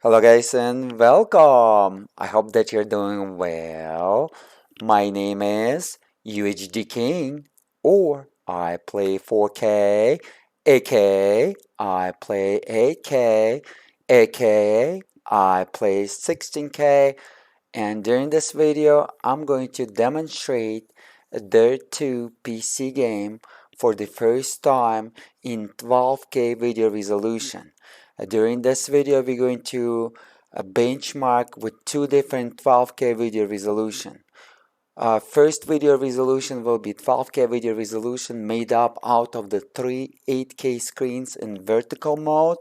Hello guys and welcome. I hope that you're doing well. My name is UHD King or I play 4K, aka I play 8K, aka I play 16K, and during this video I'm going to demonstrate a Dirt 2 PC game for the first time in 12K video resolution. During this video we're going to benchmark with two different 12K video resolution. First video resolution will be 12K video resolution made up out of the three 8K screens in vertical mode,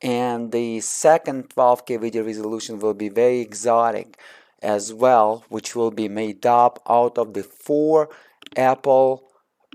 and the second 12K video resolution will be very exotic as well, which will be made up out of the four Apple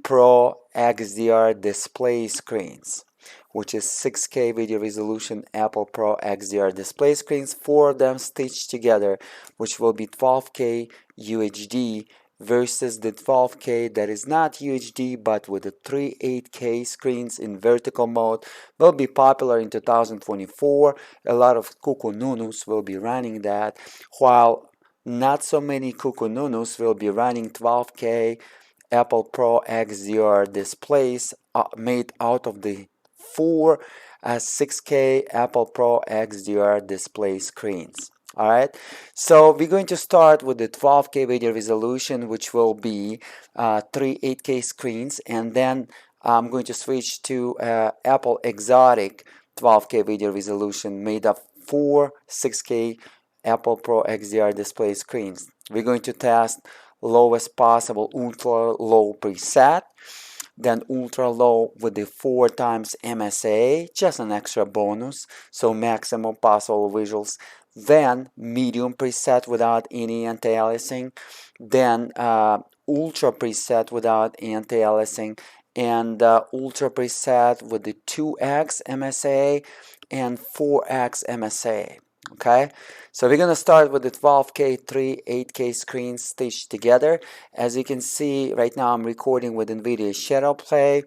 Pro XDR display screens, which is 6K video resolution Apple Pro XDR display screens, four of them stitched together, which will be 12K UHD versus the 12K that is not UHD but with the three 8K screens in vertical mode will be popular in 2024. A lot of kukununus will be running that, while not so many kukununus will be running 12K Apple Pro XDR displays made out of the four 6K Apple Pro XDR display screens. Alright, so we're going to start with the 12K video resolution, which will be three 8K screens, and then I'm going to switch to Apple Exotic 12K video resolution made of four 6K Apple Pro XDR display screens. We're going to test lowest possible ultra low preset, then ultra low with the 4 times MSA, just an extra bonus, so maximum possible visuals, then medium preset without any anti-aliasing, then ultra preset without anti-aliasing, and ultra preset with the 2x MSA and 4x MSA. Okay, so we're gonna start with the 12K 3 8K screens stitched together. As you can see right now I'm recording with Nvidia Shadow Play.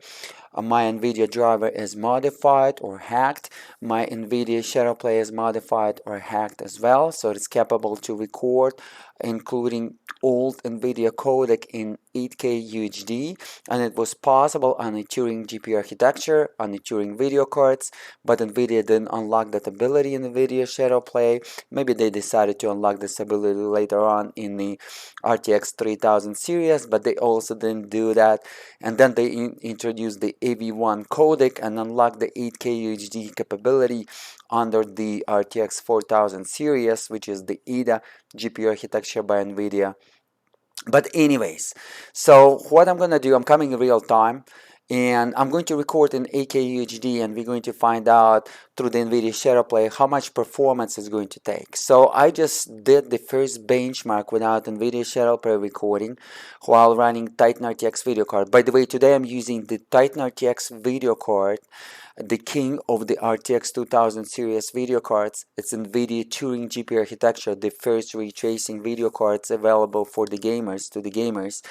My Nvidia driver is modified or hacked. My Nvidia Shadow Play is modified or hacked as well, so it's capable to record including old Nvidia codec in 8K UHD, and it was possible on a Turing GPU architecture, on the Turing video cards, but Nvidia didn't unlock that ability in Nvidia Shadow Play. Maybe they decided to unlock this ability later on in the RTX 3000 series, but they also didn't do that, and then they introduced the AV1 codec and unlocked the 8K UHD capability under the RTX 4000 series, which is the EVGA GPU architecture by Nvidia. But anyways, so what I'm gonna do, I'm coming in real time and I'm going to record in 8K UHD, and we're going to find out through the Nvidia Shadow Play how much performance it's going to take. So I just did the first benchmark without Nvidia Shadow Play recording while running Titan RTX video card. By the way, today I'm using the Titan RTX video card, the king of the RTX 2000 series video cards. It's NVIDIA Turing GPU architecture, the first ray tracing video cards available for the gamers, to the gamers.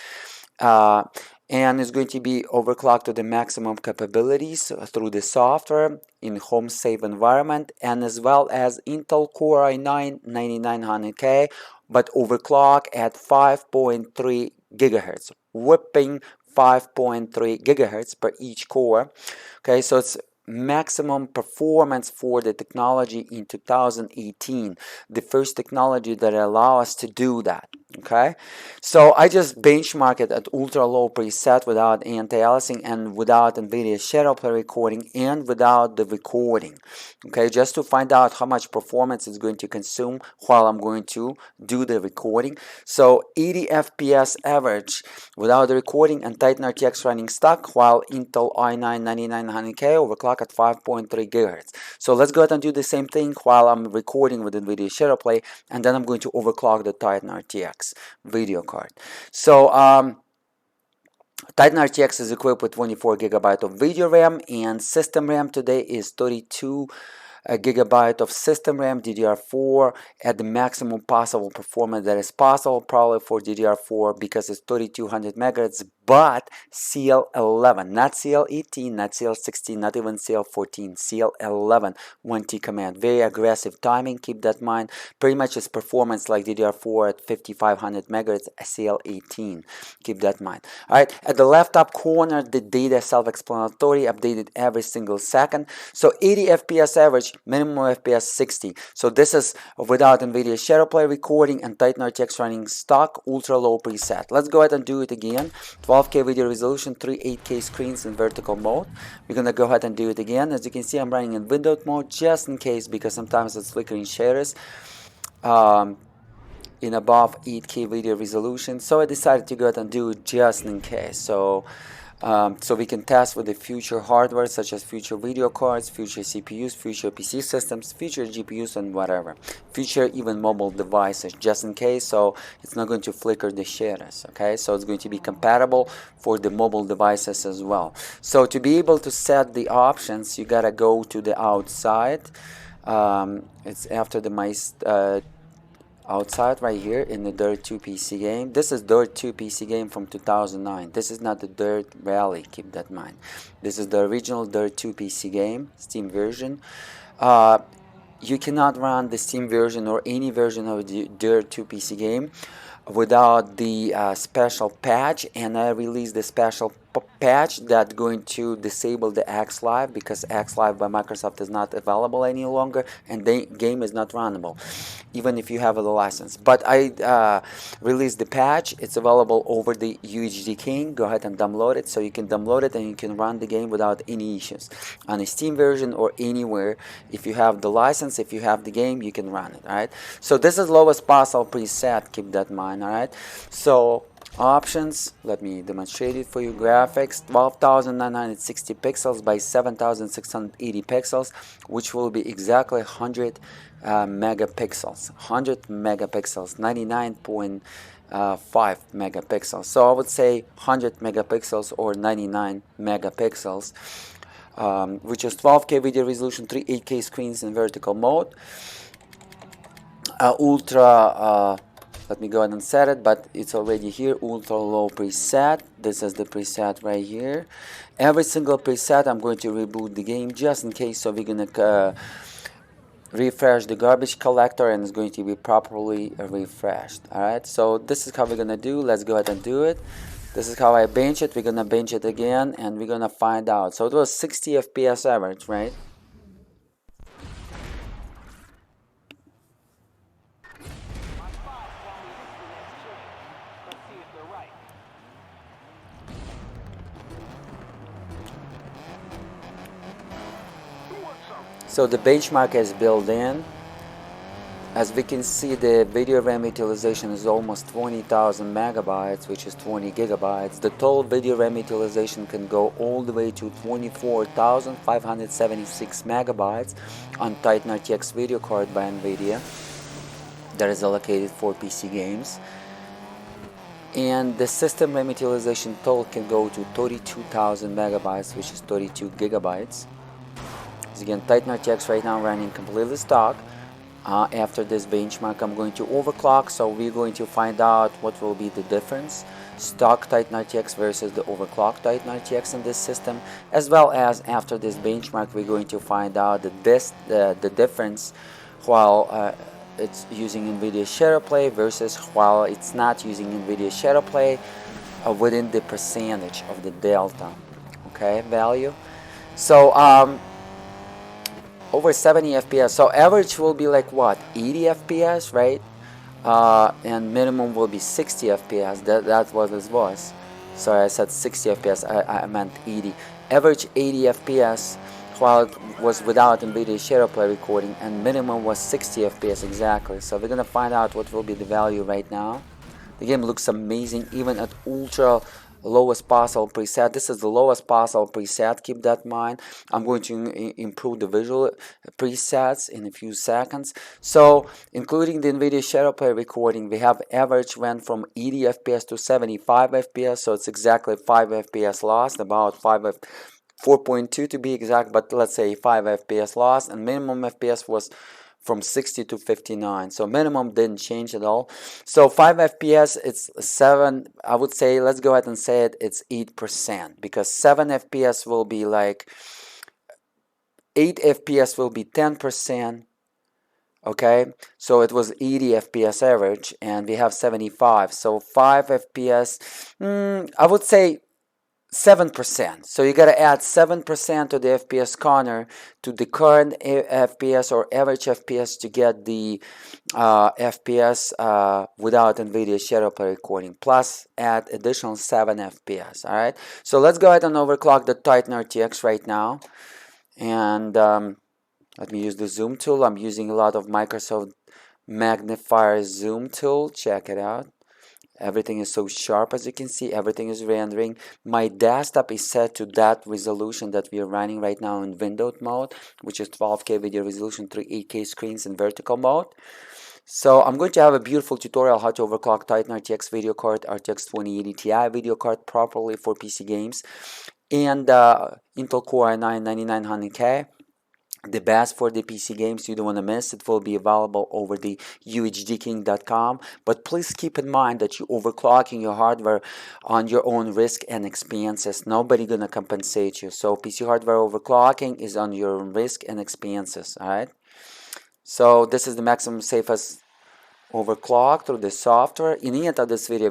And it's going to be overclocked to the maximum capabilities through the software in home safe environment, and as well as Intel Core i9 9900K, but overclock at 5.3 gigahertz, whipping 5.3 gigahertz per each core. Okay, so it's maximum performance for the technology in 2018, the first technology that allow us to do that. Okay, so I just benchmark it at ultra low preset without anti-aliasing and without Nvidia Shadow Play recording and without the recording. Okay, just to find out how much performance it's going to consume while I'm going to do the recording. So 80 FPS average without the recording, and Titan RTX running stock, while Intel i9 9900K overclock at 5.3 gigahertz. So let's go ahead and do the same thing while I'm recording with Nvidia Shadow Play, and then I'm going to overclock the Titan RTX video card. So Titan RTX is equipped with 24 gigabyte of video RAM, and system RAM today is 32 a gigabyte of system RAM, DDR4 at the maximum possible performance that is possible, probably for DDR4 because it's 3200 megahertz, but CL11, not CL18, not CL16, not even CL14, CL11 1T command. Very aggressive timing, keep that in mind. Pretty much its performance like DDR4 at 5500 megahertz, CL18, keep that in mind. Alright, at the left top corner, the data self-explanatory, updated every single second. So 80 FPS average, minimum FPS 60. So this is without Nvidia Shadow Play recording and Titan RTX running stock ultra low preset. Let's go ahead and do it again. 12K video resolution, 3 8K screens in vertical mode. We're gonna go ahead and do it again. As you can see, I'm running in windowed mode just in case, because sometimes it's flickering shaders in above 8K video resolution. So I decided to go ahead and do it just in case. So we can test with the future hardware, such as future video cards, future CPUs, future PC systems, future GPUs, and whatever. Future even mobile devices, just in case, so it's not going to flicker the shaders, okay? So it's going to be compatible for the mobile devices as well. So to be able to set the options, you gotta go to the outside. It's after the outside right here in the Dirt 2 PC game. This is Dirt 2 PC game from 2009. This is not the Dirt Rally, keep that in mind. This is the original Dirt 2 PC game, Steam version. You cannot run the Steam version or any version of the Dirt 2 PC game without the special patch, and I released the special patch that's going to disable the xlive, because xlive by Microsoft is not available any longer and the game is not runnable even if you have a license. But I released the patch. It's available over the UHD King. Go ahead and download it, so you can download it and you can run the game without any issues on a Steam version or anywhere. If you have the license, if you have the game, you can run it. All right, so this is lowest possible preset, keep that in mind. All right, so options, let me demonstrate it for you. Graphics, 12,960 pixels by 7,680 pixels, which will be exactly 100 megapixels, 100 megapixels, 99.5 megapixels. So I would say 100 megapixels or 99 megapixels, which is 12K video resolution, 3 8K screens in vertical mode, ultra let me go ahead and set it, but it's already here, ultra low preset. This is the preset right here. Every single preset, I'm going to reboot the game just in case, so we're gonna refresh the garbage collector and it's going to be properly refreshed. Alright, so this is how we're gonna do. Let's go ahead and do it. This is how I bench it. We're gonna bench it again and we're gonna find out. So it was 60 FPS average, right? So the benchmark is built in. As we can see, the video RAM utilization is almost 20,000 megabytes, which is 20 gigabytes. The total video RAM utilization can go all the way to 24,576 megabytes on Titan RTX video card by Nvidia that is allocated for PC games. And the system RAM utilization total can go to 32,000 megabytes, which is 32 gigabytes. Again, Titan RTX right now running completely stock. After this benchmark, I'm going to overclock, so we're going to find out what will be the difference, stock Titan RTX versus the overclocked Titan RTX in this system, as well as after this benchmark, we're going to find out the difference while it's using Nvidia Shadow Play versus while it's not using Nvidia Shadow Play, within the percentage of the delta, okay, value. So over 70 FPS, so average will be like what, 80 FPS, right? And minimum will be 60 FPS. That's what this was. Sorry, I said 60 FPS, I meant 80. Average 80 FPS while it was without Nvidia Shadow Play recording, and minimum was 60 FPS exactly. So we're gonna find out what will be the value right now. The game looks amazing even at ultra lowest possible preset. This is the lowest possible preset, keep that in mind. I'm going to improve the visual presets in a few seconds. So including the Nvidia Shadow Play recording, we have average went from 80 FPS to 75 FPS, so it's exactly 5 FPS lost, about 4.2 to be exact, but let's say 5 FPS lost, and minimum FPS was from 60 to 59. So minimum didn't change at all. So 5 FPS, it's 7, I would say, let's go ahead and say it, it's 8%, because 7 FPS will be like 8 FPS will be 10%. Okay, so it was 80 FPS average, and we have 75. So 5 FPS, I would say 7%. So you got to add 7% to the FPS counter to the current FPS or average FPS to get the FPS without Nvidia shadow play recording, plus add additional 7 FPS. All right, so let's go ahead and overclock the Titan RTX right now. And let me use the zoom tool. I'm using a lot of Microsoft magnifier zoom tool. Check it out. Everything is so sharp, as you can see. Everything is rendering. My desktop is set to that resolution that we are running right now in windowed mode, which is 12K video resolution, 3 8K screens in vertical mode. So I'm going to have a beautiful tutorial how to overclock Titan RTX video card, RTX 2080 Ti video card properly for PC games, and Intel Core i9 9900K. The best for the PC games you don't want to miss. It will be available over the UHDking.com. But please keep in mind that you're overclocking your hardware on your own risk and expenses. Nobody gonna compensate you. So PC hardware overclocking is on your own risk and expenses. All right. So this is the maximum safest overclock through the software. In the end of this video,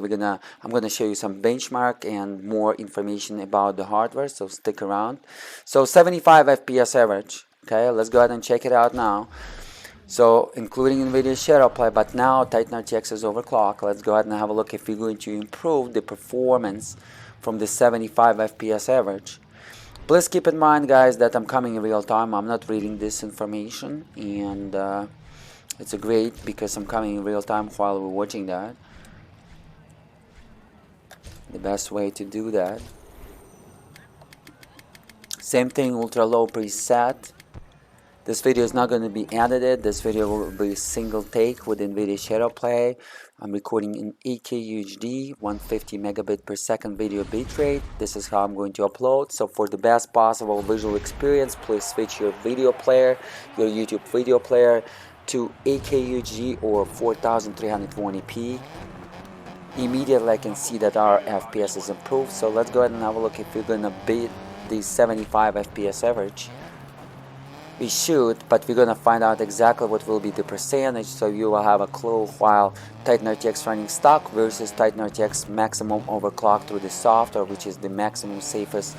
I'm gonna show you some benchmark and more information about the hardware. So stick around. So 75 FPS average. Okay, let's go ahead and check it out now. So including Nvidia shadow play, but now Titan RTX is overclocked. Let's go ahead and have a look if we're going to improve the performance from the 75 FPS average. Please keep in mind, guys, that I'm coming in real time. I'm not reading this information, and it's great because I'm coming in real time while we're watching that. The best way to do that. Same thing, ultra low preset. This video is not going to be edited. This video will be a single take with Nvidia Shadow Play. I'm recording in 8K UHD, 150 megabit per second video bitrate. This is how I'm going to upload. So for the best possible visual experience, please switch your video player, your YouTube video player, to 8K UHD or 4320p. Immediately I can see that our FPS is improved. So let's go ahead and have a look if we're going to beat the 75 FPS average. We should, but we're gonna find out exactly what will be the percentage, so you will have a clue while Titan RTX running stock versus Titan RTX maximum overclock through the software, which is the maximum safest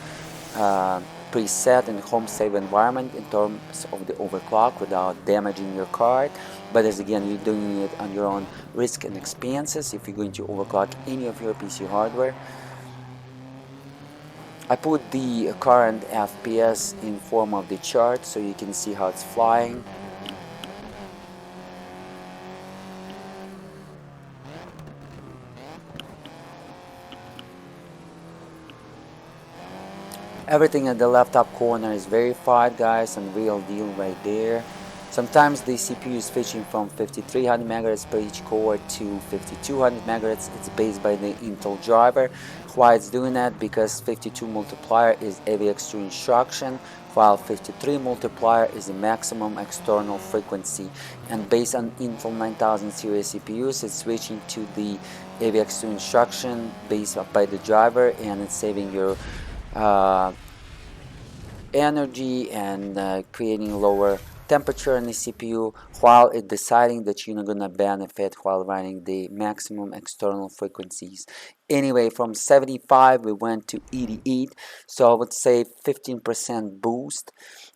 preset in home safe environment in terms of the overclock without damaging your card. But as again, you're doing it on your own risk and expenses if you're going to overclock any of your PC hardware. I put the current FPS in form of the chart so you can see how it's flying. Everything in the left top corner is verified, guys, and real deal right there. Sometimes the CPU is switching from 5300 MHz per each core to 5200 MHz. It's based by the Intel driver. Why it's doing that? Because 52 multiplier is AVX2 instruction, while 53 multiplier is the maximum external frequency. And based on Intel 9000 series CPUs, it's switching to the AVX2 instruction based by the driver, and it's saving your energy and creating lower temperature in the CPU, while it deciding that you're not gonna benefit while running the maximum external frequencies. Anyway, from 75 we went to 88, so I would say 15% boost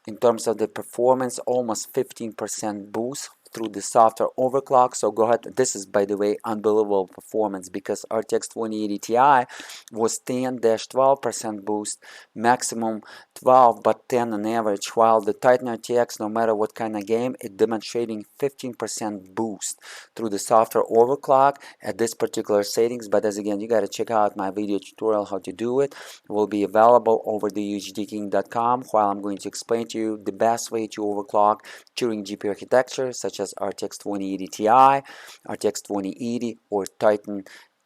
in terms of the performance, almost 15% boost through the software overclock. So go ahead, this is, by the way, unbelievable performance, because RTX 2080 Ti was 10-12% boost, maximum 12, but 10 on average, while the Titan RTX, no matter what kind of game, it demonstrating 15% boost through the software overclock at this particular settings. But as again, you got to check out my video tutorial how to do it. It will be available over the UHDking.com, while I'm going to explain to you the best way to overclock during GPU architecture such as RTX 2080 Ti, RTX 2080, or Titan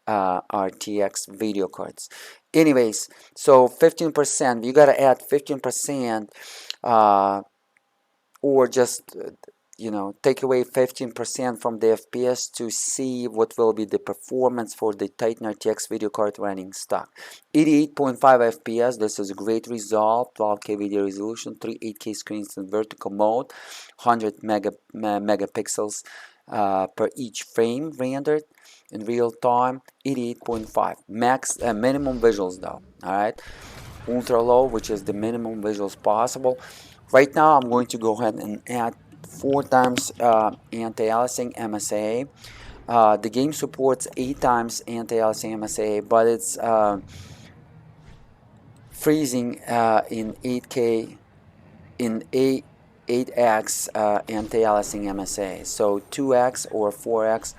RTX video cards. Anyways, so 15%, you gotta add 15%, or just take away 15% from the FPS to see what will be the performance for the Titan RTX video card running stock. 88.5 FPS, this is a great result. 12K video resolution, 3 8K screens in vertical mode, 100 megapixels per each frame rendered in real time. 88.5 max minimum visuals though. All right, ultra low, which is the minimum visuals possible. Right now I'm going to go ahead and add 4 times anti-aliasing MSA. The game supports 8 times anti-aliasing MSA, but it's freezing in 8K in 8x anti-aliasing MSA. So 2x or 4x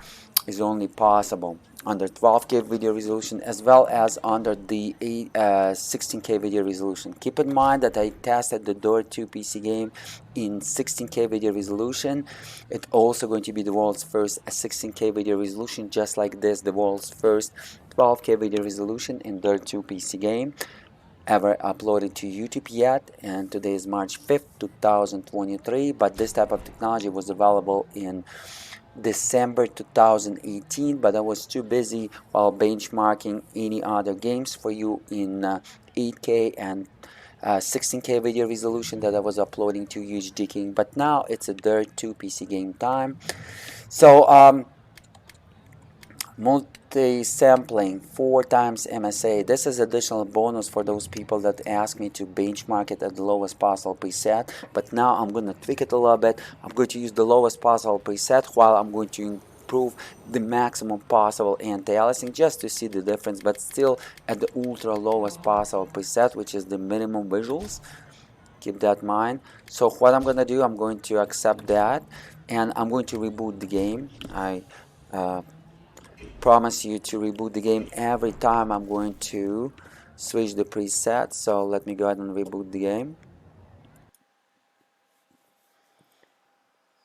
is only possible under 12K video resolution as well as under the 16K video resolution. Keep in mind that I tested the Dirt 2 PC game in 16K video resolution. It's also going to be the world's first 16K video resolution, just like this, the world's first 12K video resolution in Dirt 2 PC game ever uploaded to YouTube yet, and today is March 5th 2023, but this type of technology was available in December 2018, but I was too busy while benchmarking any other games for you in 8K and 16K video resolution that I was uploading to UHD King. But now it's a Dirt 2 PC game time. So multi-sampling 4 times MSA. This is additional bonus for those people that ask me to benchmark it at the lowest possible preset, but now I'm going to tweak it a little bit. I'm going to use the lowest possible preset while I'm going to improve the maximum possible anti-aliasing just to see the difference, but still at the ultra lowest possible preset, which is the minimum visuals. Keep that in mind. So what I'm going to do, I'm going to accept that, and I'm going to reboot the game. I promise you to reboot the game every time I'm going to switch the preset. So let me go ahead and reboot the game.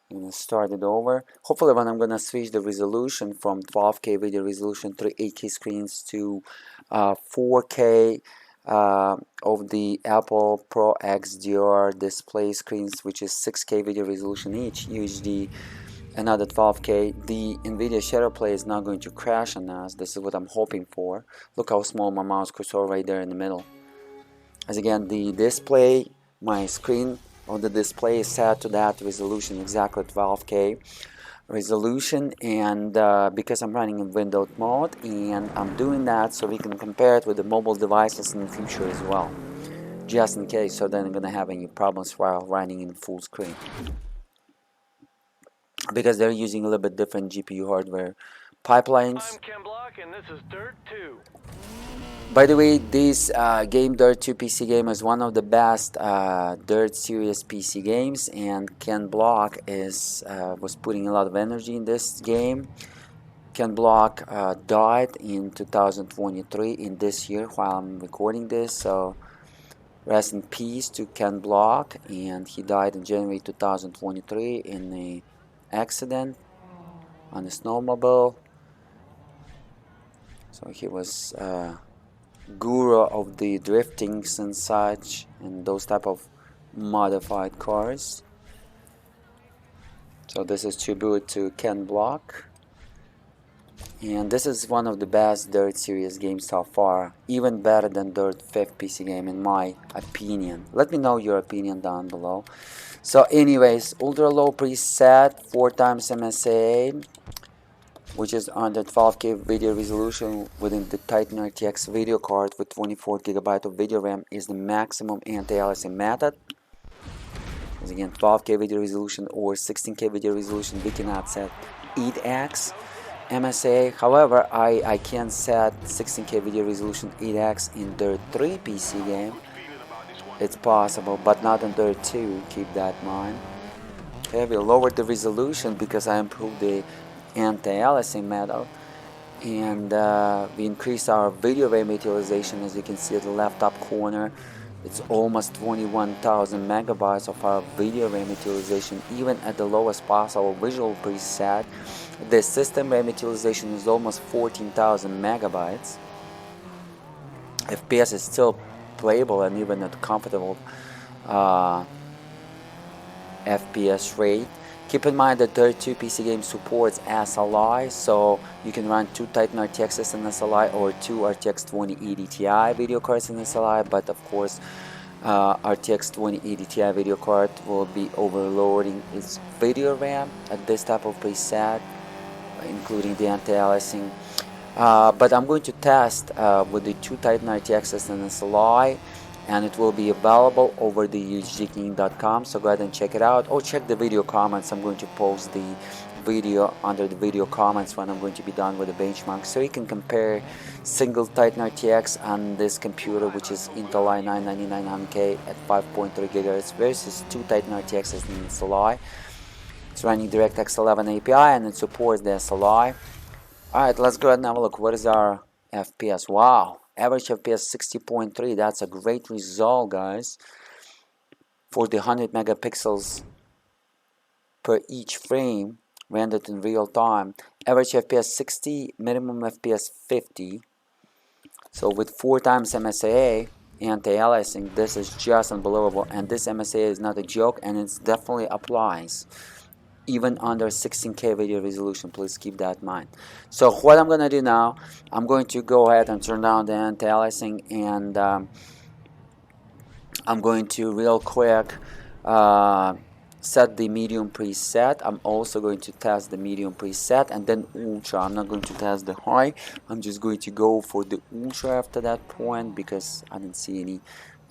I'm going to start it over. Hopefully when I'm going to switch the resolution from 12K video resolution 3 8K screens to 4K of the Apple Pro XDR display screens, which is 6K video resolution each, UHD, another 12K, the Nvidia Shadow Play is not going to crash on us. This is what I'm hoping for. Look how small my mouse cursor right there in the middle. As again, the display, my screen on the display is set to that resolution, exactly 12K resolution, and because I'm running in windowed mode, and I'm doing that so we can compare it with the mobile devices in the future as well, just in case, so then I'm gonna have any problems while running in full screen, because they're using a little bit different GPU hardware pipelines. I'm Ken Block, and this is Dirt 2. By the way, this game, Dirt 2 PC game, is one of the best Dirt series PC games, and Ken Block was putting a lot of energy in this game. Ken Block died in 2023, in this year, while I'm recording this, so rest in peace to Ken Block. And he died in January 2023 in an accident on a snowmobile. So he was guru of the driftings and such, and those type of modified cars. So this is tribute to Ken Block, and this is one of the best Dirt series games so far, even better than Dirt 5th PC game in my opinion. Let me know your opinion down below. So anyways, ultra low preset, 4 times MSA, which is under 12K video resolution within the Titan RTX video card with 24GB of video RAM, is the maximum anti-aliasing method. As again, 12K video resolution or 16K video resolution, we cannot set 8x MSA. However, I can set 16K video resolution 8x in Dirt 3 PC game. It's possible, but not in Dirt 2. Keep that in mind. Okay, we lowered the resolution because I improved the anti-aliasing method, and we increased our video RAM utilization. As you can see at the left top corner, it's almost 21,000 megabytes of our video RAM utilization, even at the lowest possible visual preset. The system RAM utilization is almost 14,000 megabytes. FPS is still playable and even at comfortable FPS rate. Keep in mind that Dirt 2 PC game supports SLI, so you can run 2 Titan RTXs in SLI or 2 RTX 2080 Ti video cards in SLI, but of course RTX 2080 Ti video card will be overloading its video RAM at this type of preset, including the anti-aliasing. But I'm going to test with the 2 Titan RTXs in SLI, and it will be available over the UHDking.com, so go ahead and check it out, or check the video comments. I'm going to post the video under the video comments when I'm going to be done with the benchmark, so you can compare single Titan RTX on this computer, which is Intel i9-9900K at 5.3 GHz versus 2 Titan RTXs in SLI. It's running DirectX 11 API and it supports the SLI. Alright, let's go ahead and have a look. What is our FPS? Wow, average FPS 60.3. That's a great result, guys. For the 100 megapixels per each frame rendered in real time. Average FPS 60, minimum FPS 50. So with 4 times MSAA anti-aliasing, this is just unbelievable. And this MSAA is not a joke, and it definitely applies even under 16K video resolution. Please keep that in mind. So what I'm gonna do now, I'm going to go ahead and turn down the anti-aliasing, and I'm going to real quick set the medium preset. I'm also going to test the medium preset and then ultra. I'm not going to test the high. I'm just going to go for the ultra after that point, because I didn't see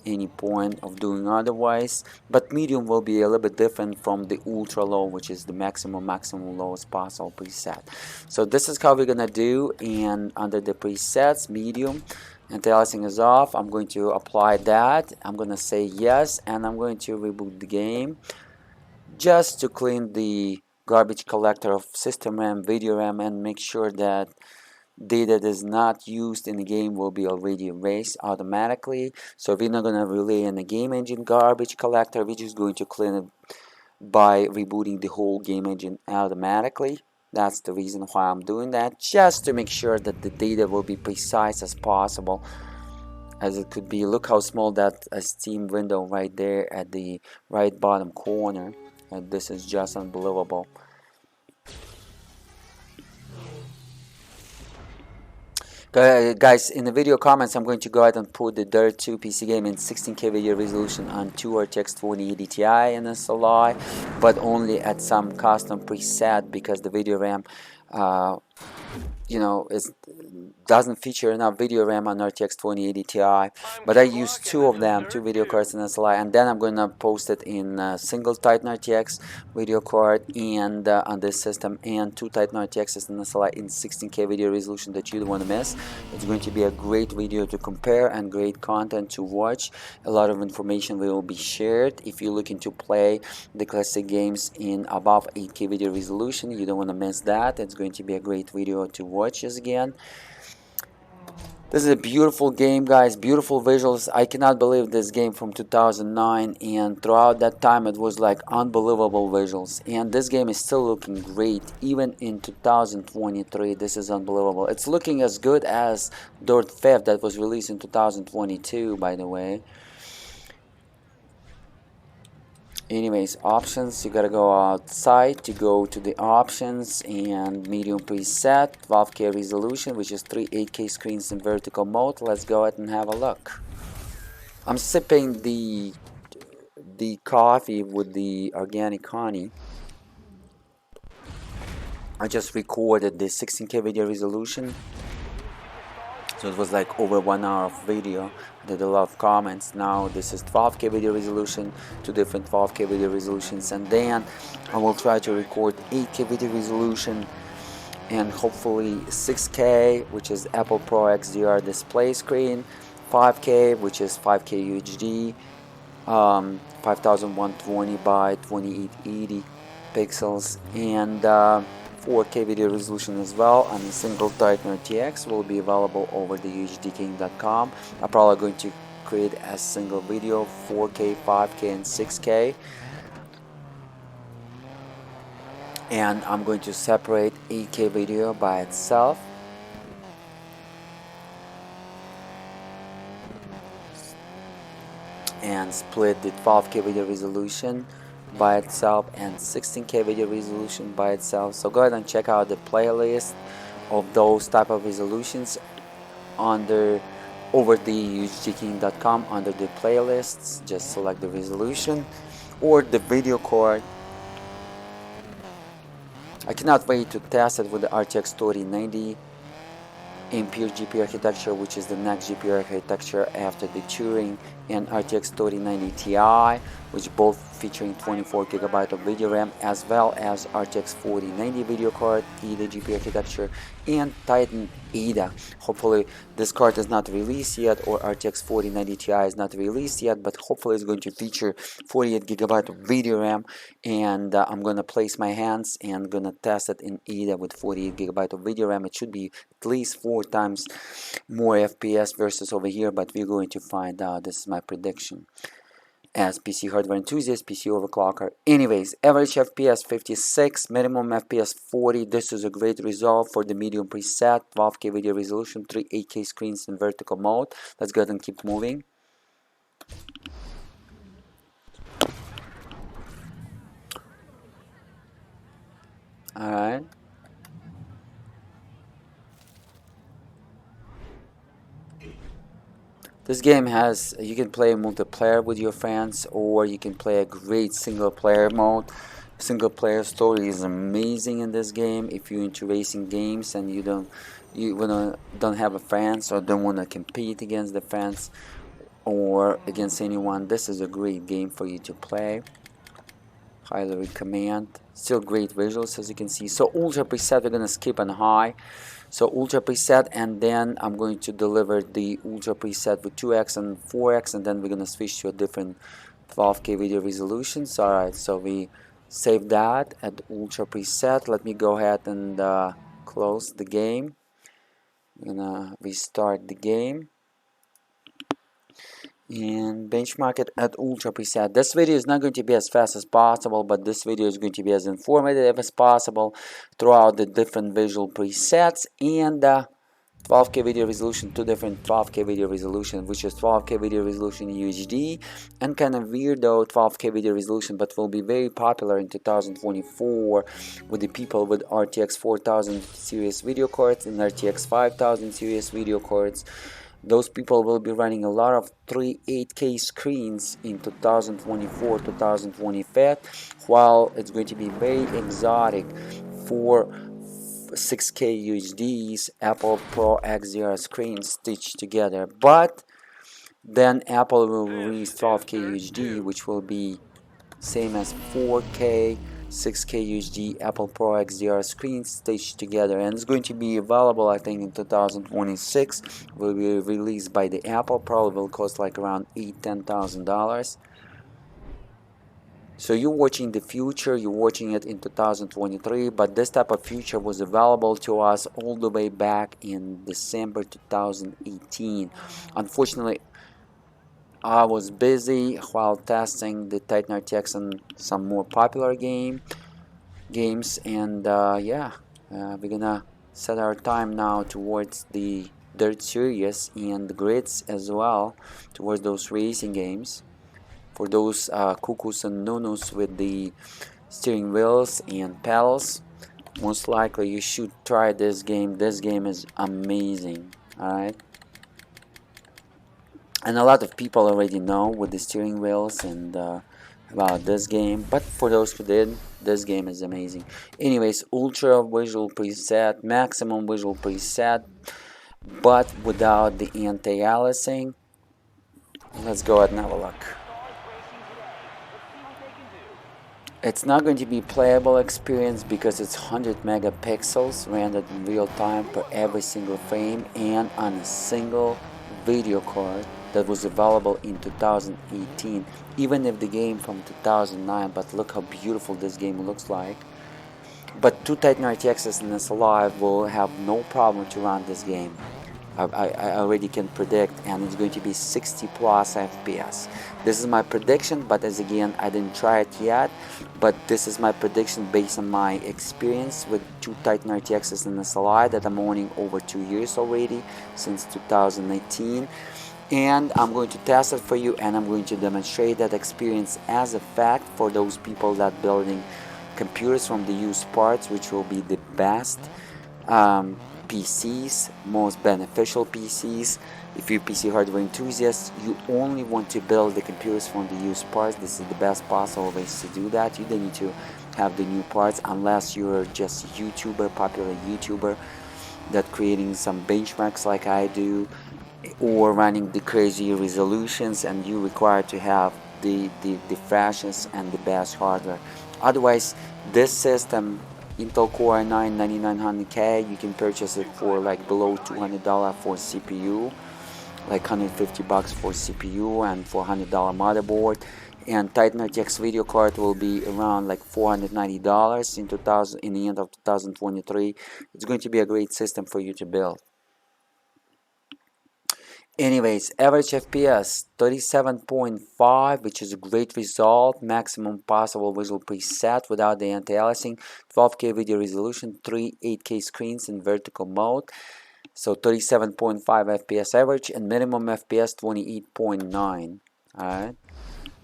any point of doing otherwise. But medium will be a little bit different from the ultra low, which is the maximum lowest possible preset. So this is how we're gonna do, and under the presets, medium, anti-aliasing is off. I'm going to apply that. I'm gonna say yes, and I'm going to reboot the game just to clean the garbage collector of system RAM, video RAM, and make sure that data that is not used in the game will be already erased automatically. So we're not going to rely on the game engine garbage collector. We're just going to clean it by rebooting the whole game engine automatically. That's the reason why I'm doing that, just to make sure that the data will be precise as possible as it could be. Look how small that Steam window right there at the right bottom corner. And this is just unbelievable. Guys, in the video comments, I'm going to go ahead and put the Dirt 2 PC game in 16K video resolution on 2 RTX 2080 Ti in SLI, but only at some custom preset, because the video RAM, you know, doesn't feature enough video RAM on RTX 2080 Ti. But I use two of them, two video cards in SLI, and then I'm going to post it in single Titan RTX video card and on this system, and 2 Titan RTXs in SLI in 16K video resolution that you don't want to miss. It's going to be a great video to compare and great content to watch. A lot of information will be shared. If you're looking to play the classic games in above 8K video resolution, you don't want to miss that. It's going to be a great video to watch again. This is a beautiful game, guys, beautiful visuals. I cannot believe this game from 2009, and throughout that time it was like unbelievable visuals, and this game is still looking great even in 2023. This is unbelievable. It's looking as good as Dirt 5 that was released in 2022, by the way. Anyways, options, you gotta go outside to go to the options, and medium preset, 12K resolution, which is 3 8K screens in vertical mode. Let's go ahead and have a look. I'm sipping the coffee with the organic honey. I just recorded the 16K video resolution, so it was like over 1 hour of video. I did a lot of comments. Now this is 12K video resolution, two different 12K video resolutions, and then I will try to record 8K video resolution and hopefully 6K, which is Apple Pro XDR display screen, 5K, which is 5K UHD, 5120 by 2880 pixels, and 4K video resolution as well, and a single Titan RTX will be available over the UHDking.com. I'm probably going to create a single video, 4K, 5K, and 6K. And I'm going to separate 8K video by itself. And split the 12K video resolution by itself and 16K video resolution by itself. So go ahead and check out the playlist of those type of resolutions under over the UHDking.com under the playlists. Just select the resolution or the video card. I cannot wait to test it with the RTX 3090 Ampere GPU architecture, which is the next GPU architecture after the Turing, and RTX 3090 Ti, which both featuring 24GB of video RAM, as well as RTX 4090 video card, EVGA GPU architecture, and Titan EVGA. Hopefully this card is not released yet, or RTX 4090 Ti is not released yet, but hopefully it's going to feature 48GB of video RAM, and I'm gonna place my hands and gonna test it in EVGA with 48GB of video RAM. It should be at least 4 times more FPS versus over here, but we're going to find out. This is my prediction as PC hardware enthusiast, PC overclocker. Anyways, average FPS 56, minimum FPS 40. This is a great result for the medium preset, 12K video resolution, 3 8K screens in vertical mode. Let's go ahead and keep moving. Alright. This game has, you can play multiplayer with your friends, or you can play a great single player mode. Single player story is amazing in this game. If you're into racing games and you don't have a friends or don't want to compete against the friends or against anyone, this is a great game for you to play. Highly recommend. Still great visuals, as you can see. So ultra preset, we're gonna skip on high. So ultra preset, and then I'm going to deliver the ultra preset with 2x and 4x, and then we're gonna switch to a different 12K video resolutions. Alright, so we save that at ultra preset. Let me go ahead and close the game. I'm gonna restart the game and benchmark it at ultra preset. This video is not going to be as fast as possible, but this video is going to be as informative as possible throughout the different visual presets and 12K video resolution, 2 different 12K video resolution, which is 12K video resolution UHD and kind of weirdo 12K video resolution, but will be very popular in 2024 with the people with RTX 4000 series video cards and RTX 5000 series video cards. Those people will be running a lot of 3 8K screens in 2024, 2025, while it's going to be very exotic for 6K UHDs, Apple Pro XDR screens stitched together. But then Apple will release 12K UHD, which will be same as 4K 6K UHD Apple Pro XDR screens stitched together, and it's going to be available I think in 2026. Will be released by the Apple. Probably will cost like around $10,000. So you're watching the future, you're watching it in 2023, but this type of future was available to us all the way back in December 2018. Unfortunately, I was busy while testing the Titan RTX and some more popular games, and we're gonna set our time now towards the Dirt Series and the grids as well, towards those racing games. For those cuckoos and nunus with the steering wheels and pedals, most likely you should try this game. This game is amazing. Alright. And a lot of people already know with the steering wheels and about this game, but for those who did, this game is amazing. Anyways, ultra visual preset, maximum visual preset, but without the anti-aliasing. Let's go ahead and have a look. It's not going to be playable experience because it's 100 megapixels rendered in real time per every single frame and on a single video card that was available in 2018, even if the game from 2009. But look how beautiful this game looks like. But 2 Titan RTXs and xlive will have no problem to run this game. I already can predict, and it's going to be 60 plus FPS. This is my prediction, but as again, I didn't try it yet, but this is my prediction based on my experience with 2 Titan RTXs and xlive that I'm owning over 2 years already, since 2019. and I'm going to test it for you, and I'm going to demonstrate that experience as a fact for those people that building computers from the used parts, which will be the best PCs, most beneficial PCs. If you're PC hardware enthusiast, you only want to build the computers from the used parts. This is the best possible ways to do that. You don't need to have the new parts unless you're just a YouTuber, popular YouTuber, that creating some benchmarks like I do, or running the crazy resolutions, and you require to have the freshest and the best hardware. Otherwise, this system, Intel Core i9 9900K, you can purchase it for like below $200 for CPU, like $150 for CPU and for $100 motherboard. And Titan RTX video card will be around like $490 in the end of 2023. It's going to be a great system for you to build. Anyways, average FPS 37.5, which is a great result. Maximum possible visual preset without the anti-aliasing. 12K video resolution, 3 8K screens in vertical mode. So 37.5 FPS average, and minimum FPS 28.9. Alright.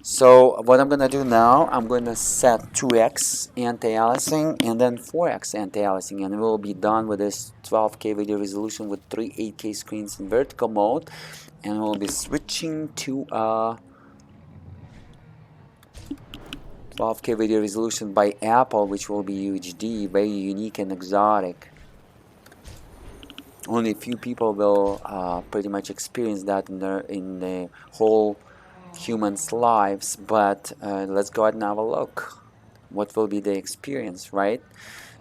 So what I'm gonna do now, I'm gonna set 2x anti-aliasing and then 4x anti-aliasing, and we'll be done with this 12K video resolution with 3 8K screens in vertical mode, and we'll be switching to 12K video resolution by Apple, which will be UHD, very unique and exotic. Only a few people will pretty much experience that in the whole humans' lives, but let's go ahead and have a look. What will be the experience, right?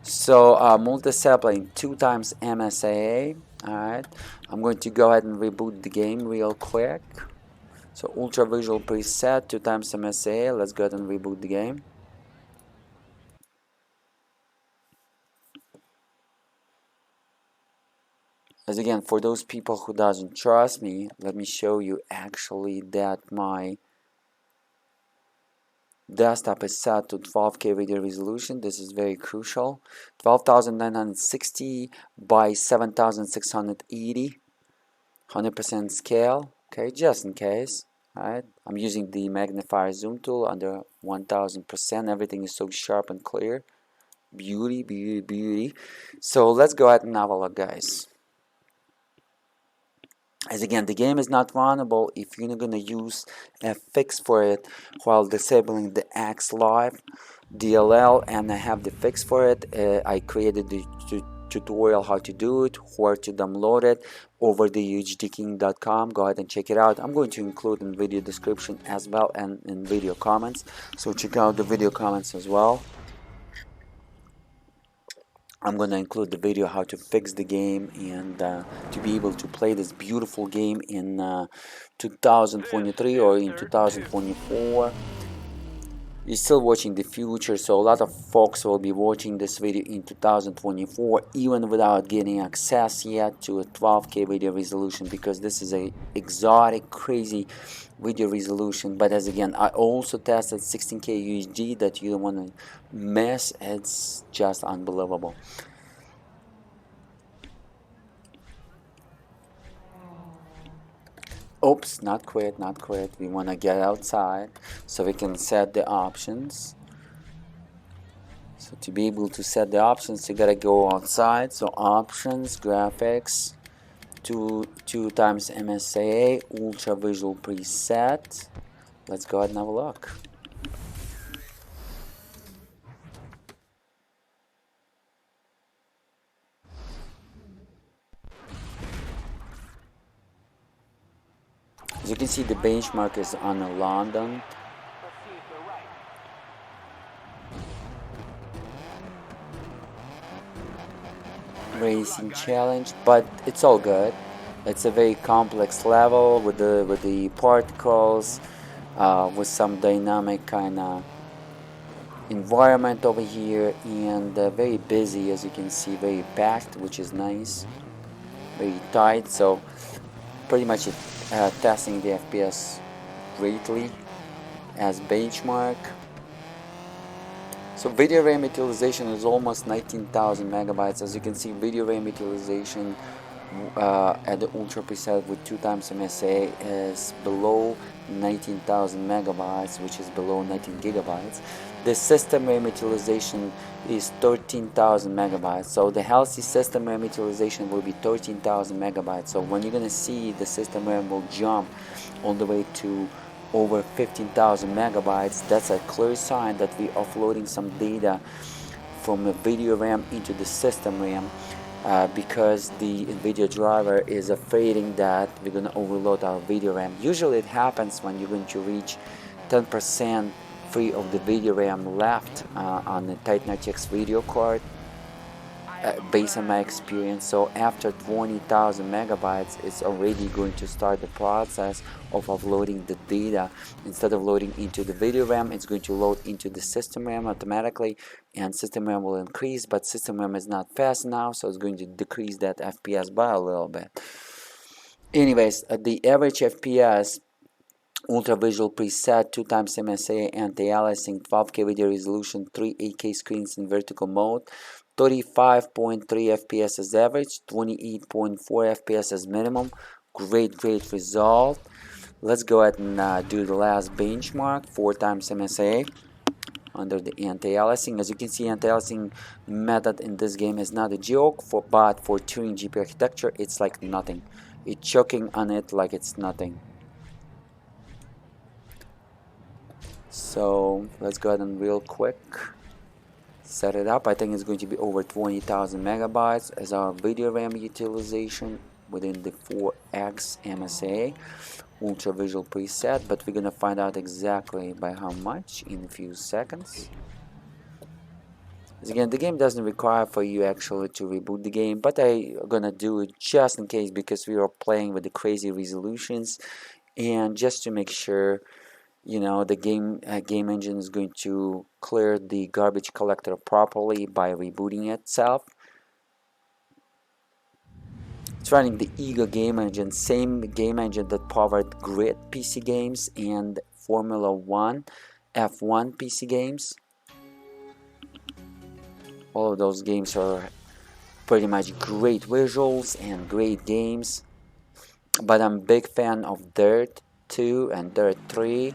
So multi-sapling 2 times MSAA. Alright, I'm going to go ahead and reboot the game real quick. So ultra visual preset 2 times MSAA. Let's go ahead and reboot the game. As again, for those people who doesn't trust me, let me show you actually that my desktop is set to 12K video resolution. This is very crucial. 12,960 by 7,680, 100% scale. Okay, just in case. Alright, I'm using the magnifier zoom tool under 1000%. Everything is so sharp and clear. Beauty, beauty, beauty. So let's go ahead and have a look, guys. As again, the game is not runnable if you're not going to use a fix for it while disabling the xlive DLL, and I have the fix for it. I created the tutorial how to do it, where to download it over the UHDking.com. Go ahead and check it out. I'm going to include in video description as well and in video comments, so check out the video comments as well. I'm going to include the video how to fix the game and to be able to play this beautiful game in 2023 or in 2024. You're still watching the future, so a lot of folks will be watching this video in 2024 even without getting access yet to a 12K video resolution, because this is a exotic, crazy video resolution. But as again, I also tested 16K UHD that you don't want to miss. It's just unbelievable. Oops, not quit, not quit. We want to get outside so we can set the options. So to be able to set the options, you gotta go outside. So options, graphics, 2 times MSAA, ultra visual preset. Let's go ahead and have a look. As you can see, the benchmark is on London. Racing challenge, but it's all good. It's a very complex level with the particles, with some dynamic kind of environment over here, and very busy, as you can see, very packed, which is nice, very tight. So pretty much testing the FPS greatly as benchmark. So video RAM utilization is almost 19,000 megabytes. As you can see, video RAM utilization at the ultra preset with 2 times MSA is below 19,000 megabytes, which is below 19 gigabytes. The system RAM utilization is 13,000 megabytes. So the healthy system RAM utilization will be 13,000 megabytes. So when you're gonna see the system RAM will jump all the way to over 15,000 megabytes, that's a clear sign that we're offloading some data from the video RAM into the system RAM. Because the Nvidia driver is afraid that we're going to overload our video RAM. Usually it happens when you're going to reach 10% free of the video RAM left on the Titan RTX video card, based on my experience. So after 20,000 megabytes, it's already going to start the process of uploading the data. Instead of loading into the video RAM, it's going to load into the system RAM automatically, and system RAM will increase, but system RAM is not fast enough, so it's going to decrease that FPS by a little bit. Anyways, the average FPS ultra visual preset, 2 times MSA, anti-aliasing, 12K video resolution, 3 8K screens in vertical mode, 35.3 FPS as average, 28.4 FPS as minimum. Great result. Let's go ahead and do the last benchmark, 4 times MSA under the anti-aliasing. As you can see, anti-aliasing method in this game is not a joke, but for Turing GPU architecture, it's like nothing. It's choking on it like it's nothing. So let's go ahead and real quick set it up. I think it's going to be over 20,000 megabytes as our video RAM utilization within the 4x MSA ultra visual preset, but we're gonna find out exactly by how much in a few seconds. As again, the game doesn't require for you actually to reboot the game, but I'm gonna do it just in case, because we are playing with the crazy resolutions, and just to make sure, you know, the game engine is going to clear the garbage collector properly by rebooting itself. It's running the EVGA game engine, same game engine that powered Grid PC games and Formula 1 F1 PC games. All of those games are pretty much great visuals and great games, but I'm a big fan of Dirt 2 and Dirt 3.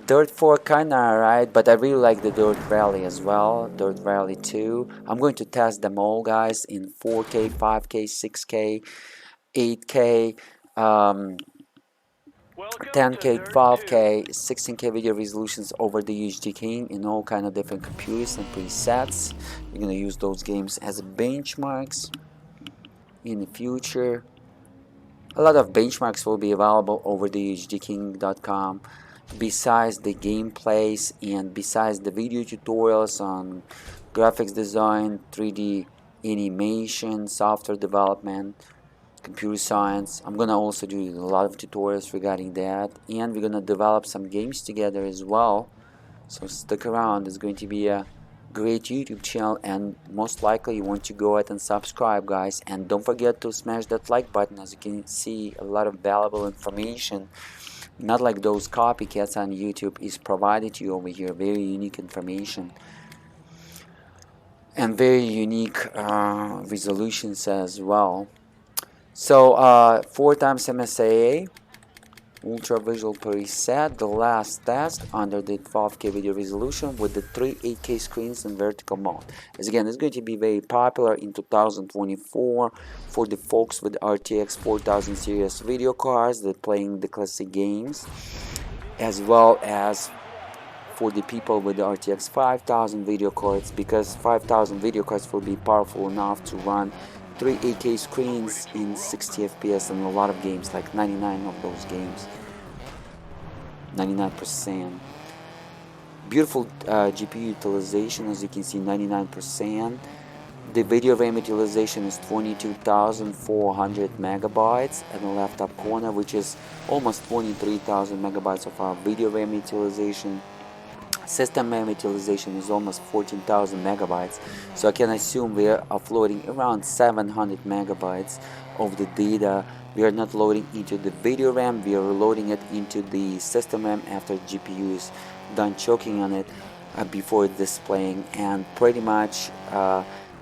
Dirt 4 kinda alright, but I really like the Dirt Rally as well, Dirt Rally 2. I'm going to test them all, guys, in 4K, 5K, 6K, 8K, 10K, 12K, 16K video resolutions over the UHD King in all kind of different computers and presets. We're gonna use those games as benchmarks in the future. A lot of benchmarks will be available over the UHDking.com. Besides the gameplays and besides the video tutorials on graphics design, 3D animation, software development, computer science, I'm gonna also do a lot of tutorials regarding that, and we're gonna develop some games together as well. So stick around. It's going to be a great YouTube channel, and most likely you want to go ahead and subscribe, guys, and don't forget to smash that like button. As you can see, a lot of valuable information, not like those copycats on YouTube, is provided to you over here. Very unique information and very unique resolutions as well. So 4 times MSAA ultra visual preset, the last test under the 12K video resolution with the 3 8K screens in vertical mode. As again, it's going to be very popular in 2024 for the folks with RTX 4000 series video cards that playing the classic games, as well as for the people with the RTX 5000 video cards, because 5000 video cards will be powerful enough to run 3 8K screens in 60 FPS in a lot of games, like 99 of those games, 99%. Beautiful GPU utilization, as you can see, 99%. The video RAM utilization is 22,400 megabytes at the left top corner, which is almost 23,000 megabytes of our video RAM utilization. System RAM utilization is almost 14,000 megabytes, so I can assume we are uploading around 700 megabytes of the data. We are not loading into the video RAM, we are loading it into the system RAM after GPU is done choking on it before displaying, and pretty much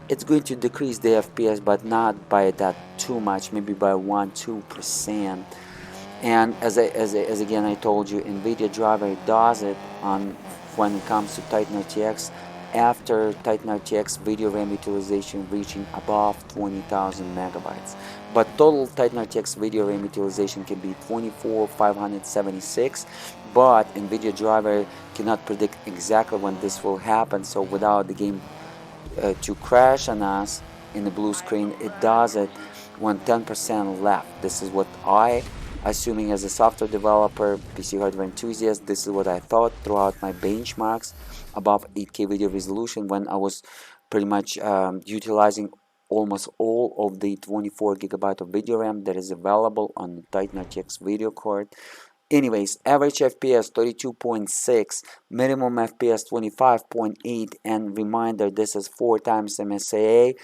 it's going to decrease the FPS, but not by that too much, maybe by 1-2%. And as again I told you, Nvidia driver does it on when it comes to Titan RTX after Titan RTX video RAM utilization reaching above 20,000 megabytes. But total Titan RTX video RAM utilization can be 24,576, but Nvidia driver cannot predict exactly when this will happen, so without the game to crash on us in the blue screen, it does it when 10% left. This is what I, assuming as a software developer, PC hardware enthusiast, this is what I thought throughout my benchmarks above 8K video resolution when I was pretty much utilizing almost all of the 24 gigabyte of video RAM that is available on the Titan RTX video card. Anyways, average FPS 32.6, minimum FPS 25.8, and reminder, this is 4 times MSAA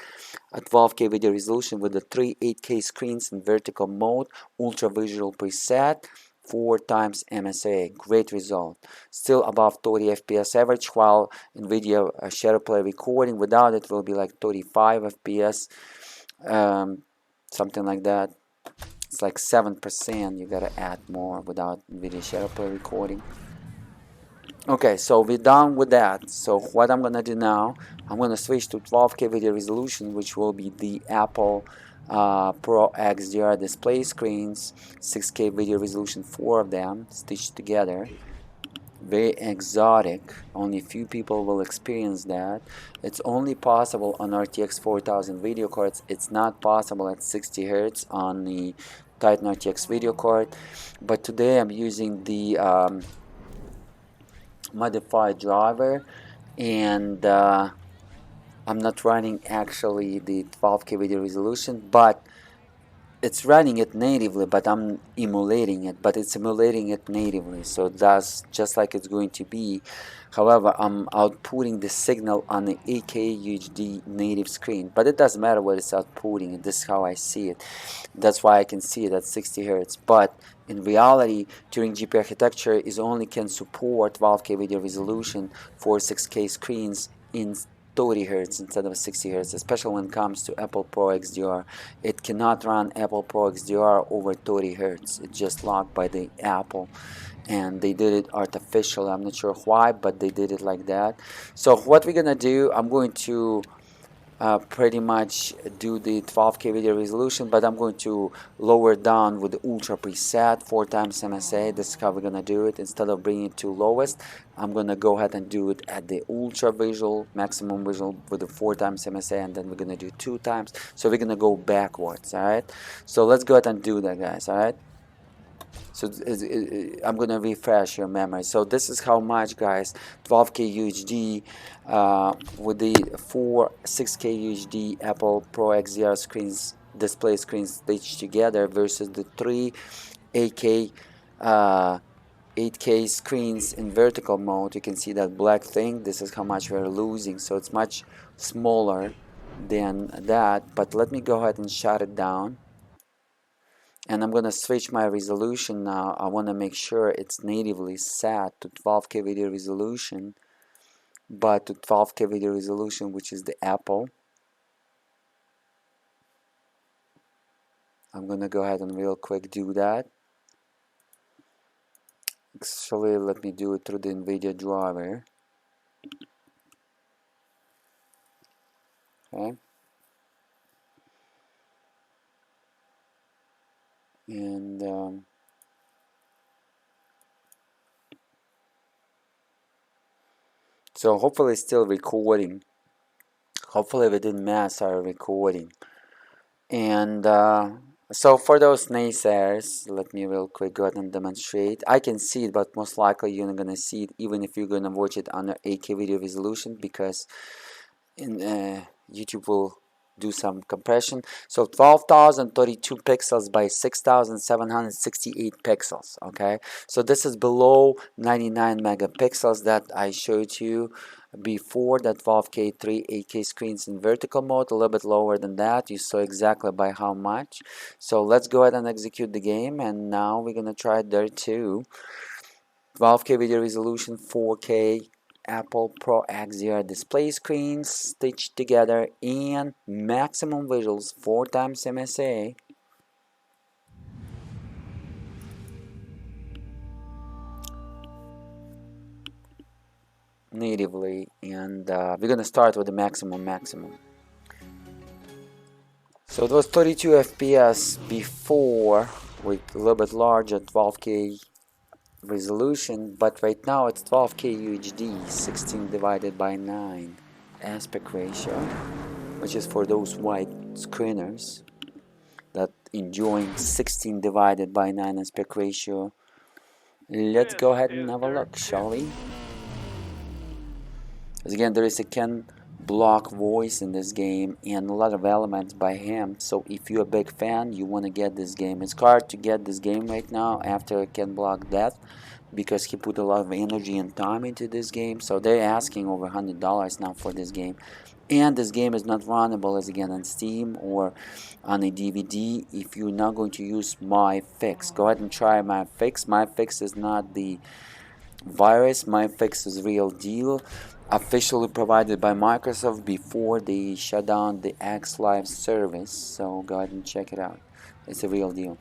at 12K video resolution with the 3 8K screens in vertical mode, ultra visual preset, 4 times MSAA. Great result. Still above 30 FPS average, while Nvidia shadow play recording without it will be like 35 FPS, something like that. It's like 7%. You gotta add more without Nvidia shadow play recording. Okay, so we're done with that. So what I'm gonna do now, I'm gonna switch to 12K video resolution, which will be the Apple Pro XDR display screens, 6K video resolution, 4 of them stitched together. Very exotic. Only a few people will experience that. It's only possible on RTX 4000 video cards. It's not possible at 60 Hz on the Titan RTX video card. But today I'm using the modified driver, and I'm not running actually the 12K video resolution, but it's running it natively, but I'm emulating it, but it's emulating it natively, so that's just like it's going to be. However, I'm outputting the signal on the 8K UHD native screen, but it doesn't matter what it's outputting. This is how I see it. That's why I can see it at 60 Hz. But in reality, Turing GPU architecture is only can support 12K video resolution for 6K screens in 30 Hz instead of 60 Hz, especially when it comes to Apple Pro XDR. It cannot run Apple Pro XDR over 30 Hz. It's just locked by the Apple, and they did it artificially. I'm not sure why, but they did it like that. So what we're gonna do, I'm going to pretty much do the 12K video resolution, but I'm going to lower down with the ultra preset, 4 times MSA. This is how we're gonna do it. Instead of bringing it to lowest, I'm gonna go ahead and do it at the ultra visual, maximum visual with the 4 times MSA, and then we're gonna do 2 times. So we're gonna go backwards. All right, so let's go ahead and do that, guys. All right, so I'm gonna refresh your memory. So this is how much, guys, 12K UHD with the 4 6K UHD Apple Pro XDR screens, display screens stitched together versus the 3 8K 8K screens in vertical mode. You can see that black thing. This is how much we're losing. So it's much smaller than that. But let me go ahead and shut it down. And I'm going to switch my resolution now. I want to make sure it's natively set to 12K video resolution, but to 12K video resolution, which is the Apple. I'm going to go ahead and real quick do that. Actually, let me do it through the Nvidia driver. Okay. And so hopefully it's still recording. Hopefully we didn't mess our recording. And so for those naysayers, let me real quick go ahead and demonstrate. I can see it, but most likely you're not gonna see it even if you're gonna watch it under 8K video resolution, because in YouTube will do some compression. So 12,032 pixels by 6,768 pixels. Okay, so this is below 99 megapixels that I showed you before, that 12K 3 8K screens in vertical mode, a little bit lower than that. You saw exactly by how much. So let's go ahead and execute the game, and now we're gonna try Dirt 2. 12K video resolution, 4K Apple Pro XDR display screens stitched together, and maximum visuals 4 times MSA. Natively, and we're gonna start with the maximum. So it was 32 FPS before with a little bit larger 12K resolution, but right now it's 12K UHD 16 divided by 9 aspect ratio, which is for those white screeners that enjoying 16 divided by 9 aspect ratio. Let's go ahead and have a look, shall we? As again, there is a Ken Block voice in this game and a lot of elements by him, so if you're a big fan, you want to get this game. It's hard to get this game right now after Ken Block death, because he put a lot of energy and time into this game, so they're asking over $100 now for this game. And this game is not runnable as again on Steam or on a DVD if you're not going to use my fix. Go ahead and try my fix. My fix is not the virus. My fix is real deal, officially provided by Microsoft before they shut down the xlive service, so go ahead and check it out. It's a real deal.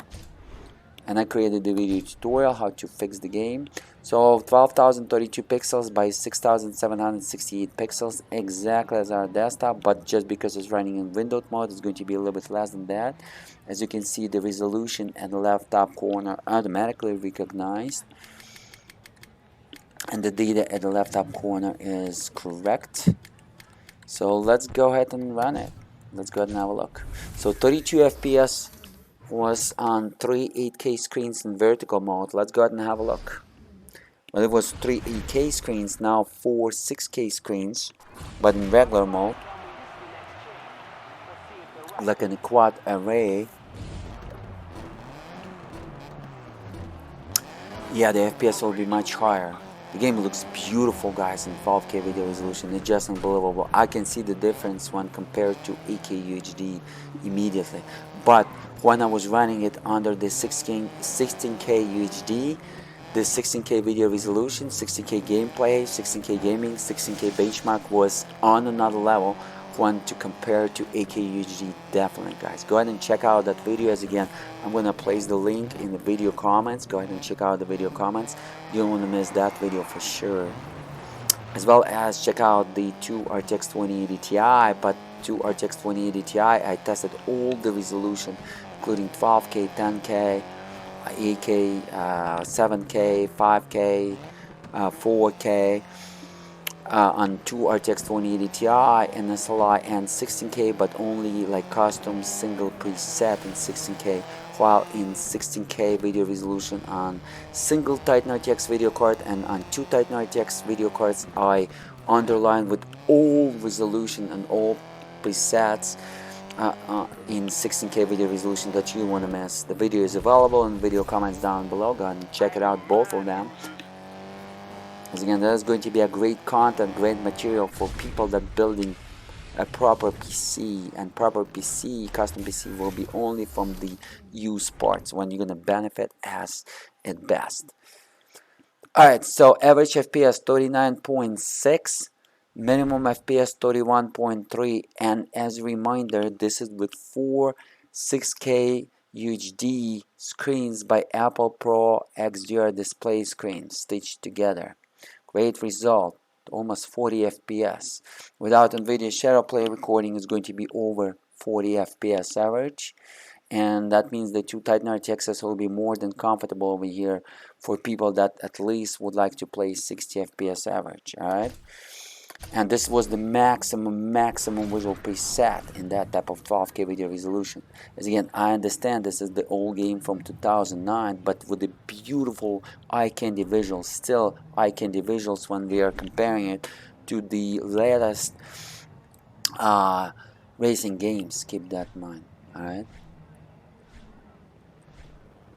And I created the video tutorial how to fix the game. So 12,032 pixels by 6,768 pixels, exactly as our desktop, but just because it's running in windowed mode, it's going to be a little bit less than that. As you can see, the resolution at the left top corner automatically recognized, and the data at the left top corner is correct. So let's go ahead and run it. Let's go ahead and have a look. So 32 FPS was on 3 8K screens in vertical mode. Let's go ahead and have a look. Well, it was 3 8K screens, now 4 6K screens, but in regular mode, like in a quad array. Yeah, the FPS will be much higher. The game looks beautiful, guys, in 12K video resolution. It's just unbelievable. I can see the difference when compared to 8K UHD immediately. But when I was running it under the 16K UHD, the 16K video resolution, 16K gameplay, 16K gaming, 16K benchmark was on another level when to compare to 8K UHD. Definitely, guys, go ahead and check out that video. As again, I'm gonna place the link in the video comments. Go ahead and check out the video comments. You don't want to miss that video for sure. As well as check out the 2 RTX 2080 Ti, but 2 RTX 2080 Ti, I tested all the resolution, including 12K, 10K, 8K, 7K, 5K, 4K, on 2 RTX 2080 Ti and SLI, and 16K, but only like custom single preset in 16K, while in 16K video resolution on single Titan RTX video card, and on 2 Titan RTX video cards I underline with all resolution and all presets in 16K video resolution that you want to miss. The video is available in video comments down below. Go ahead and check it out, both of them. As again, that is going to be a great content, great material for people that building a proper PC, and proper PC, custom PC will be only from the used parts when you're gonna benefit as at best. Alright, so average FPS 39.6, minimum FPS 31.3, and as a reminder, this is with 4 6K UHD screens by Apple Pro XDR display screens stitched together. Great result, almost 40 FPS. Without Nvidia Shadowplay recording, is going to be over 40 FPS average, and that means the 2 Titan RTXs will be more than comfortable over here for people that at least would like to play 60 FPS average. Alright, and this was the maximum visual preset in that type of 12K video resolution. As again, I understand this is the old game from 2009, but with the beautiful eye candy visuals, still eye candy visuals when we are comparing it to the latest racing games. Keep that in mind. Alright,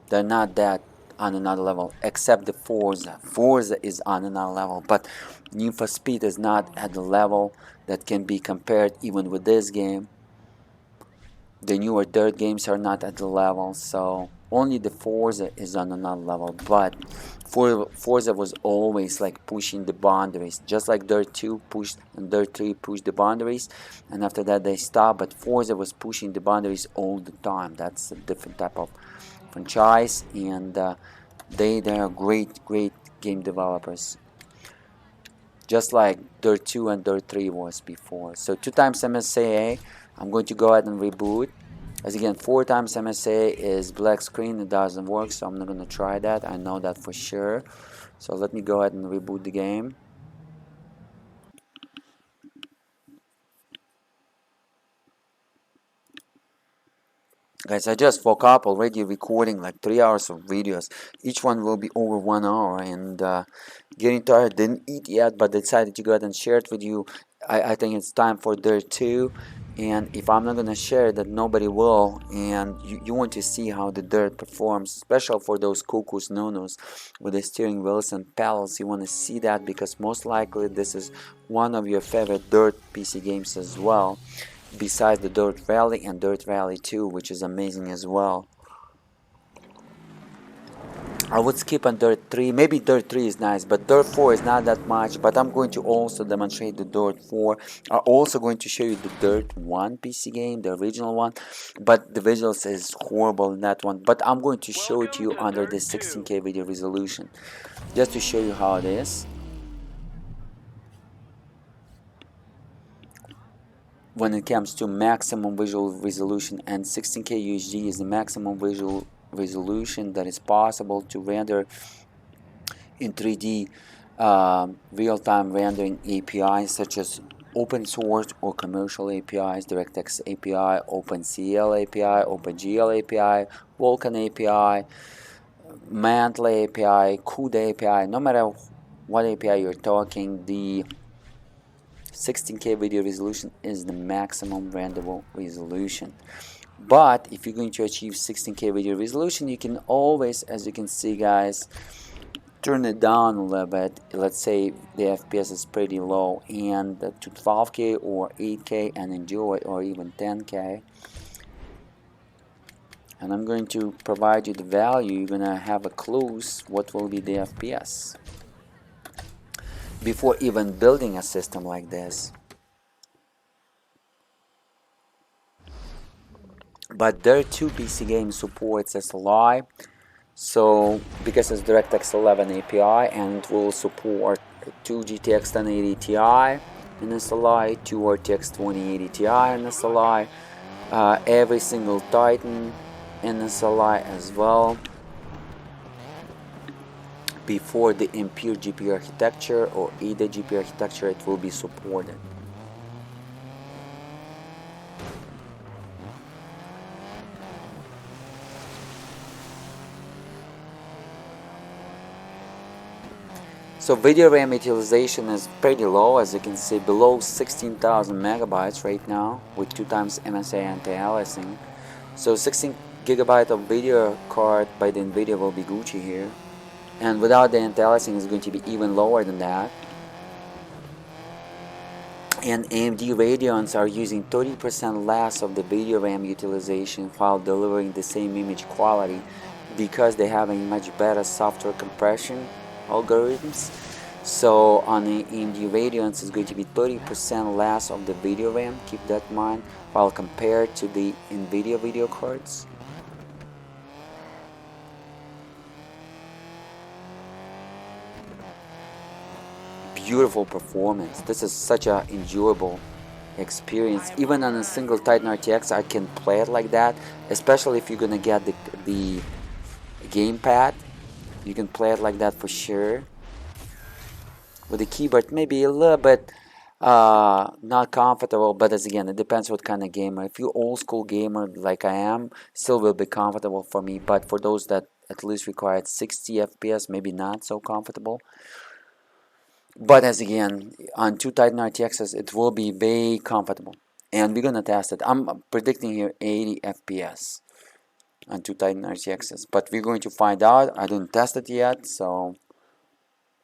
they're not that on another level, except the Forza. Forza is on another level, but Need for Speed is not at the level that can be compared even with this game. The newer dirt games are not at the level, so Only the Forza is on another level, but Forza was always like pushing the boundaries, just like Dirt 2 pushed and Dirt 3 pushed the boundaries, and after that they stopped. But Forza was pushing the boundaries all the time. That's a different type of franchise, and they are great game developers, just like Dirt 2 and Dirt 3 was before. So 2 times MSA, I'm going to go ahead and reboot. As again, 4 times MSA is black screen, it doesn't work, so I'm not going to try that. I know that for sure. So let me go ahead and reboot the game. Guys, I just woke up already recording like 3 hours of videos. Each one will be over 1 hour, and getting tired. Didn't eat yet, but decided to go ahead and share it with you. I think it's time for Dirt 2, and if I'm not gonna share it, that nobody will. And you want to see how the Dirt performs, special for those cuckoos nonos with the steering wheels and pedals. You want to see that because most likely this is one of your favorite Dirt PC games as well, besides the Dirt Rally and Dirt Rally 2, which is amazing as well. I would skip on Dirt 3. Maybe Dirt 3 is nice, but Dirt 4 is not that much. But I'm going to also demonstrate the Dirt 4. I'm also going to show you the Dirt 1 PC game, the original one. But the visuals is horrible in that one. But I'm going to show it to you under the 16K video resolution, just to show you how it is. When it comes to maximum visual resolution, and 16K UHD is the maximum visual resolution that is possible to render in 3D real-time rendering APIs such as open source or commercial APIs, DirectX API, OpenCL API, OpenGL API, Vulkan API, Mantle API, CUDA API. No matter what API you're talking, the 16K video resolution is the maximum renderable resolution. But if you're going to achieve 16K video resolution, you can always, as you can see guys, turn it down a little bit. Let's say the FPS is pretty low, and to 12K or 8K and enjoy, or even 10K. And I'm going to provide you the value. You're gonna have a clue what will be the FPS before even building a system like this. But there are two PC games supports SLI, so because it's DirectX 11 API, and it will support 2 GTX 1080 Ti in SLI, 2 RTX 2080 Ti in SLI, every single Titan in SLI as well. Before the Impure GPU architecture or EVGA GPU architecture, it will be supported. So video RAM utilization is pretty low, as you can see, below 16,000 megabytes right now with 2 times MSA anti-aliasing. So 16 gigabyte of video card by the Nvidia will be Gucci here, and without the anti-aliasing is going to be even lower than that. And AMD Radeons are using 30% less of the video RAM utilization while delivering the same image quality, because they have a much better software compression algorithms. So on the AMD Radeons it's going to be 30% less of the video RAM, keep that in mind, while compared to the Nvidia video cards. Beautiful performance. This is such an enjoyable experience. Even on a single Titan RTX I can play it like that, especially if you're gonna get the gamepad. You can play it like that for sure. With the keyboard maybe a little bit not comfortable, but as again it depends what kind of gamer. If you're old school gamer like I am, still will be comfortable for me, but for those that at least required 60 FPS, maybe not so comfortable. But as again, on 2 Titan RTXs it will be very comfortable, and we're gonna test it. I'm predicting here 80 FPS on 2 Titan RTXs, but we're going to find out. I didn't test it yet, so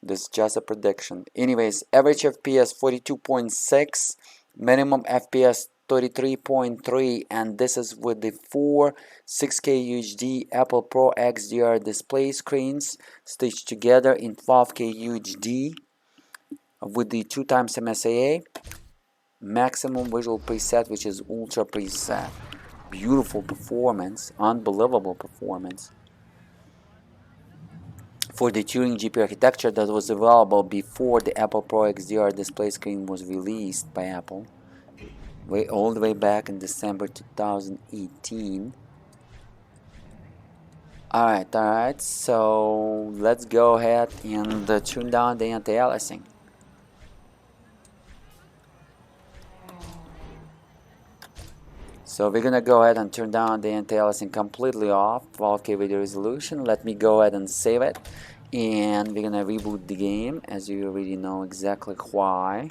this is just a prediction. Anyways, average FPS 42.6, minimum FPS 33.3, and this is with the 6K UHD Apple Pro XDR display screens stitched together in 12K UHD with the 2x MSAA maximum visual preset, which is ultra preset. Beautiful performance, unbelievable performance for the Turing GPU architecture that was available before the Apple Pro XDR display screen was released by Apple, all the way back in December 2018. Alright, so let's go ahead and turn down the anti-aliasing. So we're gonna go ahead and turn down the anti-aliasing completely off, 12K video resolution. Let me go ahead and save it, and we're gonna reboot the game, as you already know exactly why.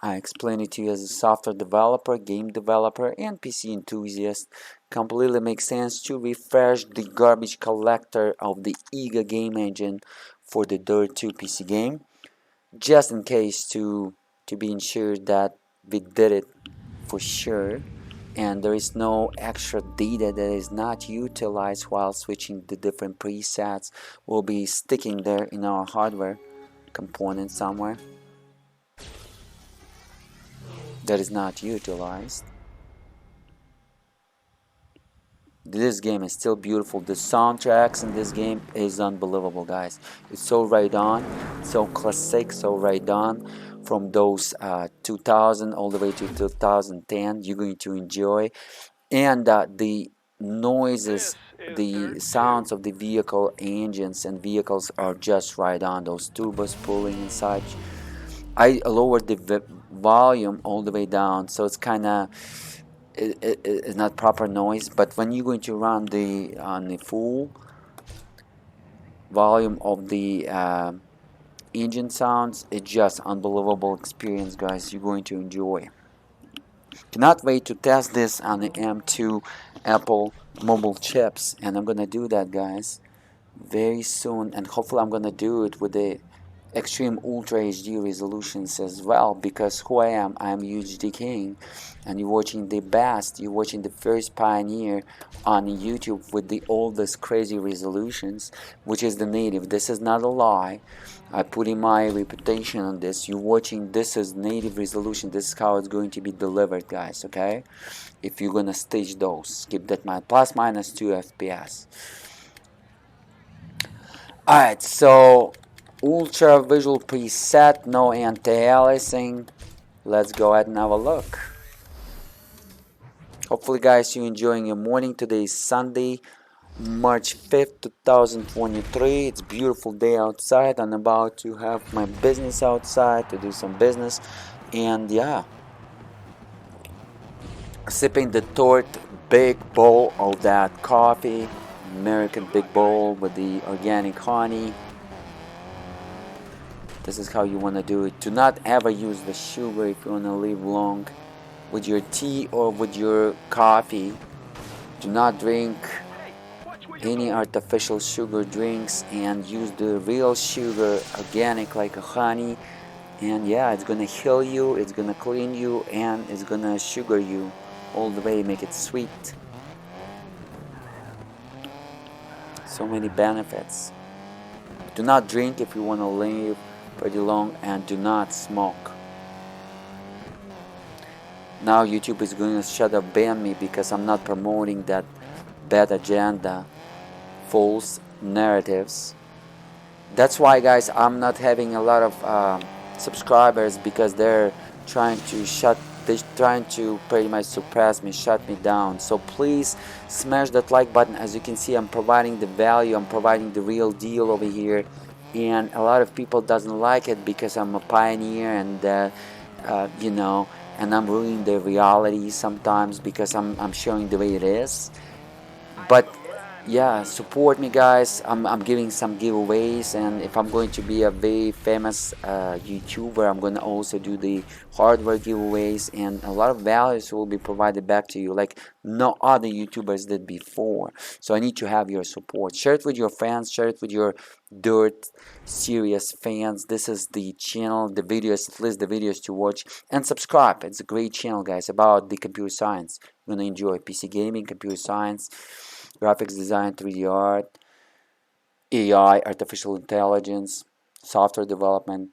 I explain it to you as a software developer, game developer, and PC enthusiast. Completely makes sense to refresh the garbage collector of the EVGA game engine for the Dirt 2 PC game, just in case to be ensured that we did it for sure, and there is no extra data that is not utilized while switching the different presets. Will be sticking there in our hardware component somewhere that is not utilized. This game is still beautiful. The soundtracks in this game is unbelievable, guys. It's so right on, so classic, so right on. From those 2000 all the way to 2010, you're going to enjoy. And the noises, the sounds of the vehicle engines and vehicles are just right on. Those turbos pulling and such. I lowered the volume all the way down, so it's kind of it's not proper noise. But when you're going to run on the full volume of the engine sounds, it's just unbelievable experience, guys. You're going to enjoy. Cannot wait to test this on the M2 Apple mobile chips, and I'm gonna do that, guys, very soon. And hopefully I'm gonna do it with the extreme ultra HD resolutions as well, because who I am UHD King, and you're watching the best, you're watching the first pioneer on YouTube with the oldest crazy resolutions, which is the native. This is not a lie. I put in my reputation on this. You're watching, this is native resolution. This is how it's going to be delivered, guys, okay? If you're gonna stage those, keep that in mind, plus minus 2 FPS. Alright, so ultra visual preset, no anti-aliasing. Let's go ahead and have a look. Hopefully, guys, you're enjoying your morning. Today is Sunday, March 5th, 2023. It's a beautiful day outside. I'm about to have my business outside to do some business, and yeah, sipping the Tort big bowl of that coffee, American big bowl with the organic honey. This is how you want to do it. Do not ever use the sugar if you want to live long with your tea or with your coffee. Do not drink any artificial sugar drinks, and use the real sugar, organic, like a honey. And yeah, it's gonna heal you, it's gonna clean you, and it's gonna sugar you all the way, make it sweet. So many benefits. Do not drink if you want to live pretty long, and do not smoke. Now YouTube is going to shut up, ban me, because I'm not promoting that bad agenda, false narratives. That's why, guys, I'm not having a lot of subscribers, because they're trying to pretty much suppress me, shut me down. So please smash that like button. As you can see, I'm providing the value, I'm providing the real deal over here, and a lot of people doesn't like it because I'm a pioneer, and you know, and I'm ruining the reality sometimes because I'm showing the way it is. But yeah, support me, guys. I'm giving some giveaways, and if I'm going to be a very famous YouTuber, I'm going to also do the hardware giveaways, and a lot of values will be provided back to you like no other YouTubers did before. So I need to have your support. Share it with your friends, share it with your dirt serious fans. This is the channel, the videos, list the videos to watch, and subscribe. It's a great channel, guys, about the computer science. You're gonna enjoy PC gaming, computer science, graphics design, 3D art, AI, artificial intelligence, software development.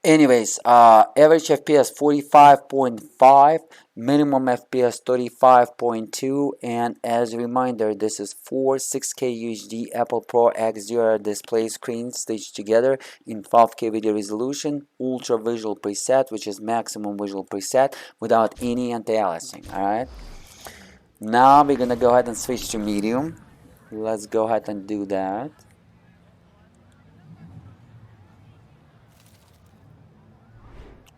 Anyways, average FPS 45.5, minimum FPS 35.2, and as a reminder, this is 6K UHD Apple Pro XDR display screens stitched together in 12K video resolution, ultra visual preset, which is maximum visual preset without any anti-aliasing. Alright, now we're gonna go ahead and switch to medium. Let's go ahead and do that.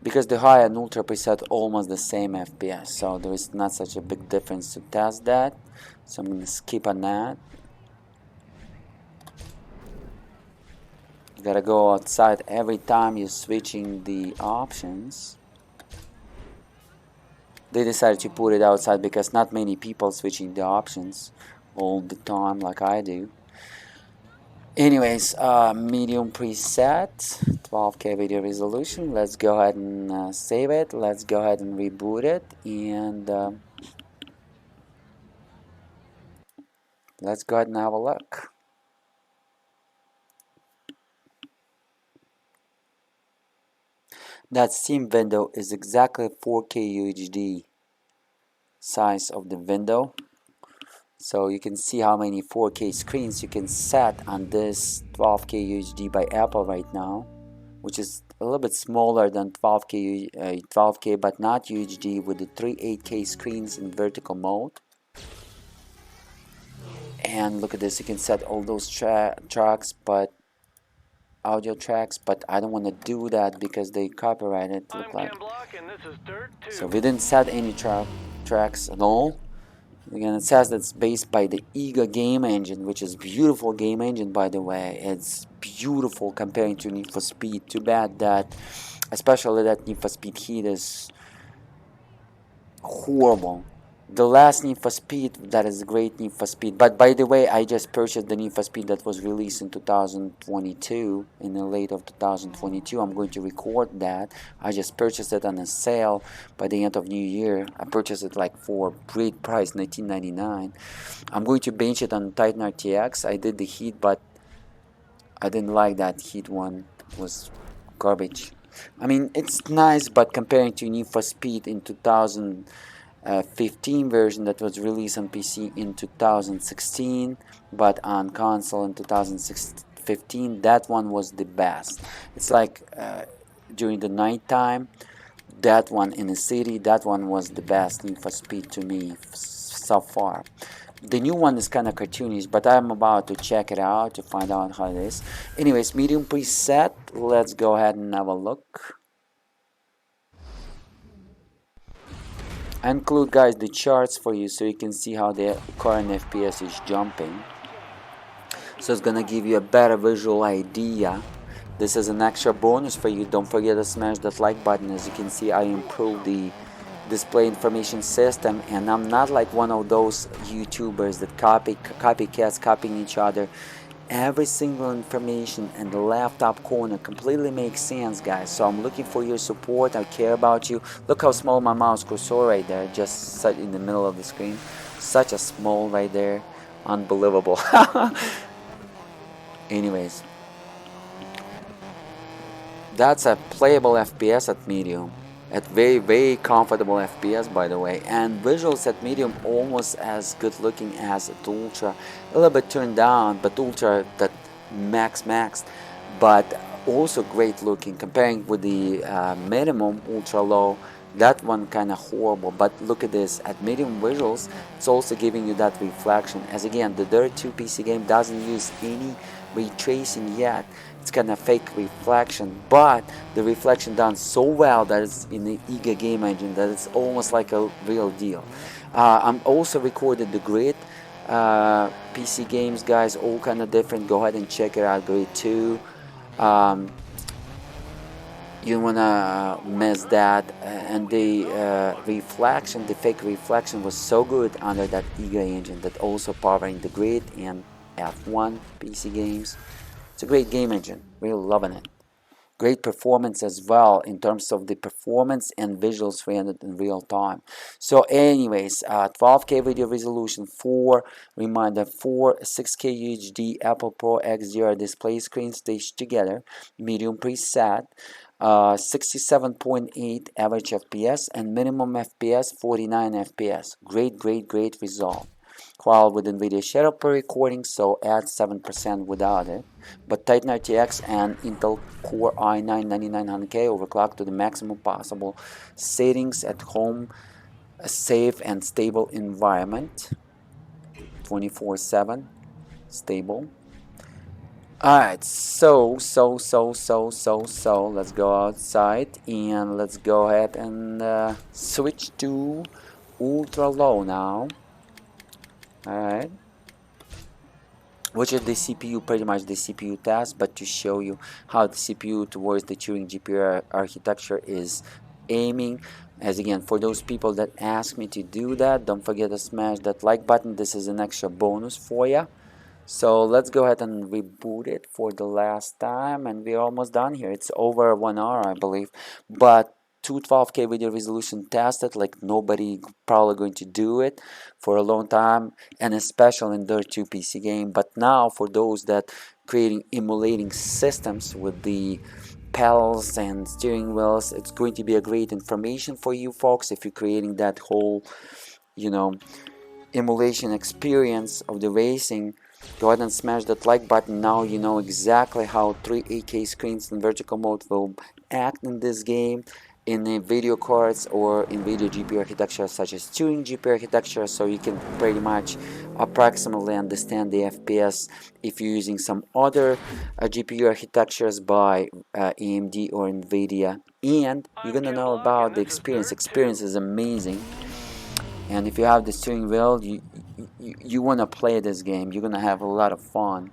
Because the high and ultra preset almost the same FPS, so there is not such a big difference to test that. So I'm going to skip on that. You gotta go outside every time you're switching the options. They decided to put it outside because not many people switching the options all the time like I do. Anyways, medium preset, 12K video resolution. Let's go ahead and save it. Let's go ahead and reboot it, and let's go ahead and have a look. That Steam window is exactly 4K UHD size of the window. So you can see how many 4K screens you can set on this 12K UHD by Apple right now, which is a little bit smaller than 12K but not UHD, with the 3 8K screens in vertical mode. And look at this, you can set all those tracks, but audio tracks, but I don't want to do that because they copyright it. Look like. So we didn't set any tracks at all. Again, it says that's based by the EVGA game engine, which is beautiful game engine, by the way. It's beautiful comparing to Need for Speed. Too bad that, especially that Need for Speed Heat is horrible. The last Need for Speed, that is a great Need for Speed. But by the way, I just purchased the Need for Speed that was released in 2022, in the late of 2022. I'm going to record that. I just purchased it on a sale by the end of New Year. I purchased it like for great price, $19.99. I'm going to bench it on Titan RTX. I did the Heat, but I didn't like that Heat one. It was garbage. I mean, it's nice, but comparing to Need for Speed in 2015 version that was released on PC in 2016, but on console in 2015, that one was the best. It's like during the night time, that one in the city, that one was the best Need for Speed to me so far. The new one is kind of cartoonish, but I'm about to check it out to find out how it is. Anyways, medium preset, let's go ahead and have a look. I include, guys, the charts for you so you can see how the current FPS is jumping. So it's gonna give you a better visual idea. This is an extra bonus for you. Don't forget to smash that like button. As you can see, I improved the display information system, and I'm not like one of those YouTubers that copycats copying each other. Every single information in the left top corner completely makes sense, guys. So I'm looking for your support. I care about you. Look how small my mouse cursor right there, just set in the middle of the screen. Such a small right there, unbelievable. Anyways, that's a playable FPS at medium, at very comfortable FPS, by the way, and visuals at medium almost as good looking as at ultra, a little bit turned down, but ultra that max, but also great looking. Comparing with the minimum ultra low, that one kind of horrible. But look at this, at medium visuals, it's also giving you that reflection, as again the Dirt 2 PC game doesn't use any ray tracing yet. It's kind of fake reflection, but the reflection done so well that it's in the EVGA game engine that it's almost like a real deal. I'm also recorded the grid PC games, guys, all kind of different. Go ahead and check it out. Grade 2. You don't wanna miss that. And the reflection, the fake reflection was so good under that EVGA engine that also powering the grid and F1 PC games. It's a great game engine, really loving it. Great performance as well in terms of the performance and visuals rendered in real time. So anyways, 12K video resolution, 4 6K UHD Apple Pro XDR display screen staged together, medium preset, 67.8 average FPS and minimum FPS 49 FPS. Great result. While with Nvidia shadow per recording, so add 7% without it. But Titan RTX and Intel Core i9 9900K overclocked to the maximum possible settings at home, a safe and stable environment, 24/7 stable. Alright, so let's go outside and let's go ahead and switch to ultra low now. Alright, which is the CPU, pretty much the CPU test, but to show you how the CPU towards the Turing GPU architecture is aiming. As again, for those people that ask me to do that, don't forget to smash that like button. This is an extra bonus for you. So let's go ahead and reboot it for the last time, and we're almost done here. It's over 1 hour, I believe, but 212K video resolution tested like nobody probably going to do it for a long time, and especially in Dirt 2 PC game. But now for those that creating emulating systems with the pedals and steering wheels, it's going to be a great information for you folks if you're creating that whole, you know, emulation experience of the racing. Go ahead and smash that like button. Now you know exactly how 3 8K screens in vertical mode will act in this game in the video cards or Nvidia GPU architecture such as Turing GPU architecture, so you can pretty much approximately understand the FPS if you're using some other GPU architectures by AMD or Nvidia, and you're gonna know about the experience. Experience is amazing, and if you have the steering wheel, you want to play this game, you're gonna have a lot of fun,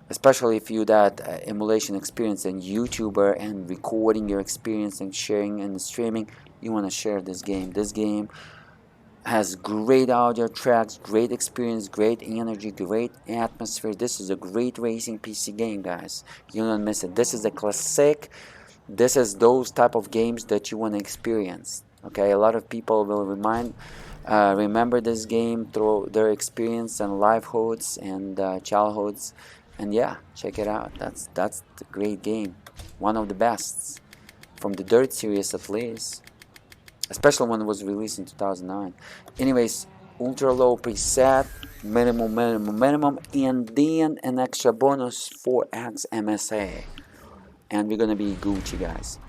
especially if you that emulation experience and YouTuber and recording your experience and sharing and streaming. You want to share this game. This game has great audio tracks, great experience, great energy, great atmosphere. This is a great racing PC game, guys. You don't miss it. This is a classic. This is those type of games that you want to experience. Okay, a lot of people will remember this game through their experience and livehoods and childhoods. And yeah, check it out. That's the great game, one of the best from the Dirt series at least, especially when it was released in 2009. Anyways, ultra low preset, minimum, and then an extra bonus 4x MSA, and we're gonna be Gucci, guys.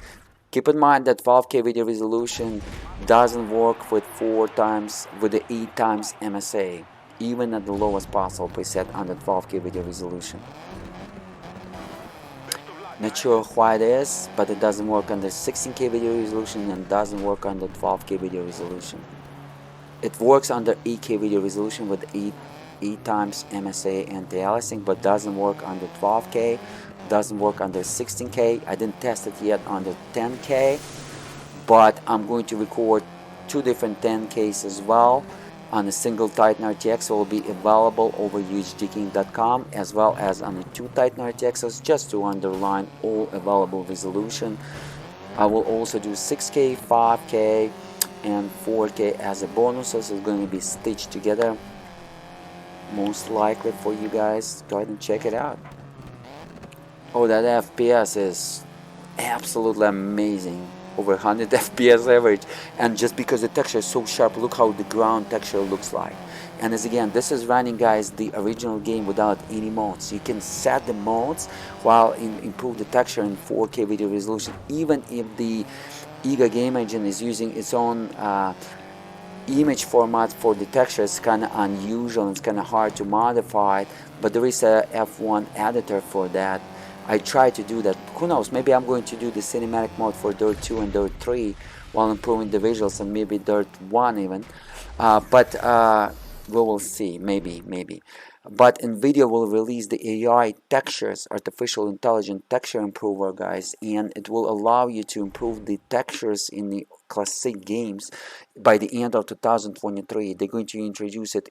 Keep in mind that 12K video resolution doesn't work with 8 times MSA, even at the lowest possible preset under 12K video resolution. Not sure why it is, but it doesn't work under 16K video resolution and doesn't work under 12K video resolution. It works under 8K video resolution with 8 times MSA anti-aliasing, but doesn't work under 12K, doesn't work under 16K. I didn't test it yet under 10K, but I'm going to record 2 different 10Ks as well on a single Titan RTX. Will be available over UHDking.com as well as on the 2 Titan RTXs, just to underline all available resolution. I will also do 6K, 5K and 4K as a bonus, so it's going to be stitched together most likely for you guys. Go ahead and check it out. Oh, that FPS is absolutely amazing, over 100 FPS average, and just because the texture is so sharp, look how the ground texture looks like. And as again, this is running, guys, the original game without any mods. You can set the mods while improve the texture in 4K video resolution, even if the EVGA game engine is using its own image format for the texture. Is kind of unusual, it's kind of hard to modify it, but there is a F1 editor for that. I try to do that. Who knows, maybe I'm going to do the cinematic mode for Dirt 2 and Dirt 3 while improving the visuals, and maybe Dirt 1 even. But We will see, maybe. But Nvidia will release the AI textures, artificial intelligence texture improver, guys, and it will allow you to improve the textures in the classic games by the end of 2023. They're going to introduce it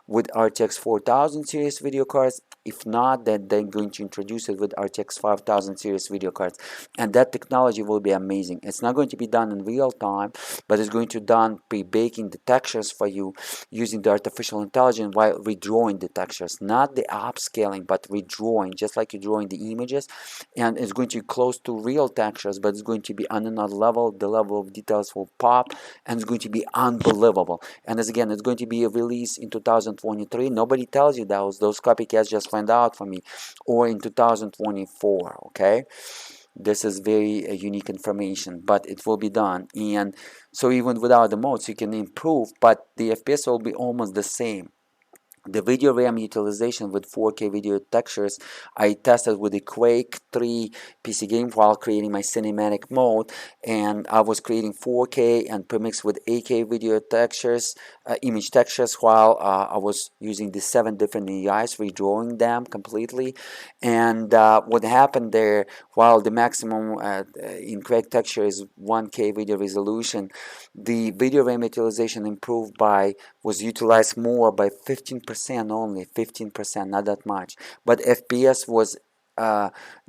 with RTX 4000 series video cards. If not, then they're going to introduce it with RTX 5000 series video cards, and that technology will be amazing. It's not going to be done in real time, but it's going to be done pre-baking the textures for you using the artificial intelligence while redrawing the textures, not the upscaling, but redrawing, just like you're drawing the images. And it's going to be close to real textures, but it's going to be on another level. The level of details will pop, and it's going to be unbelievable. And as again, it's going to be a release in 2023. Nobody tells you those copycats just find out for me, or in 2024. Okay, this is very unique information, but it will be done. And so even without the modes, you can improve, but the FPS will be almost the same. The video RAM utilization with 4K video textures I tested with the Quake 3 PC game while creating my cinematic mode, and I was creating 4K and premixed with 8K video textures, image textures, while I was using the 7 different AIs, redrawing them completely. And what happened there, while the maximum in Quake texture is 1K video resolution, the video RAM utilization improved by, was utilized more by 15% only, 15%, not that much. But FPS was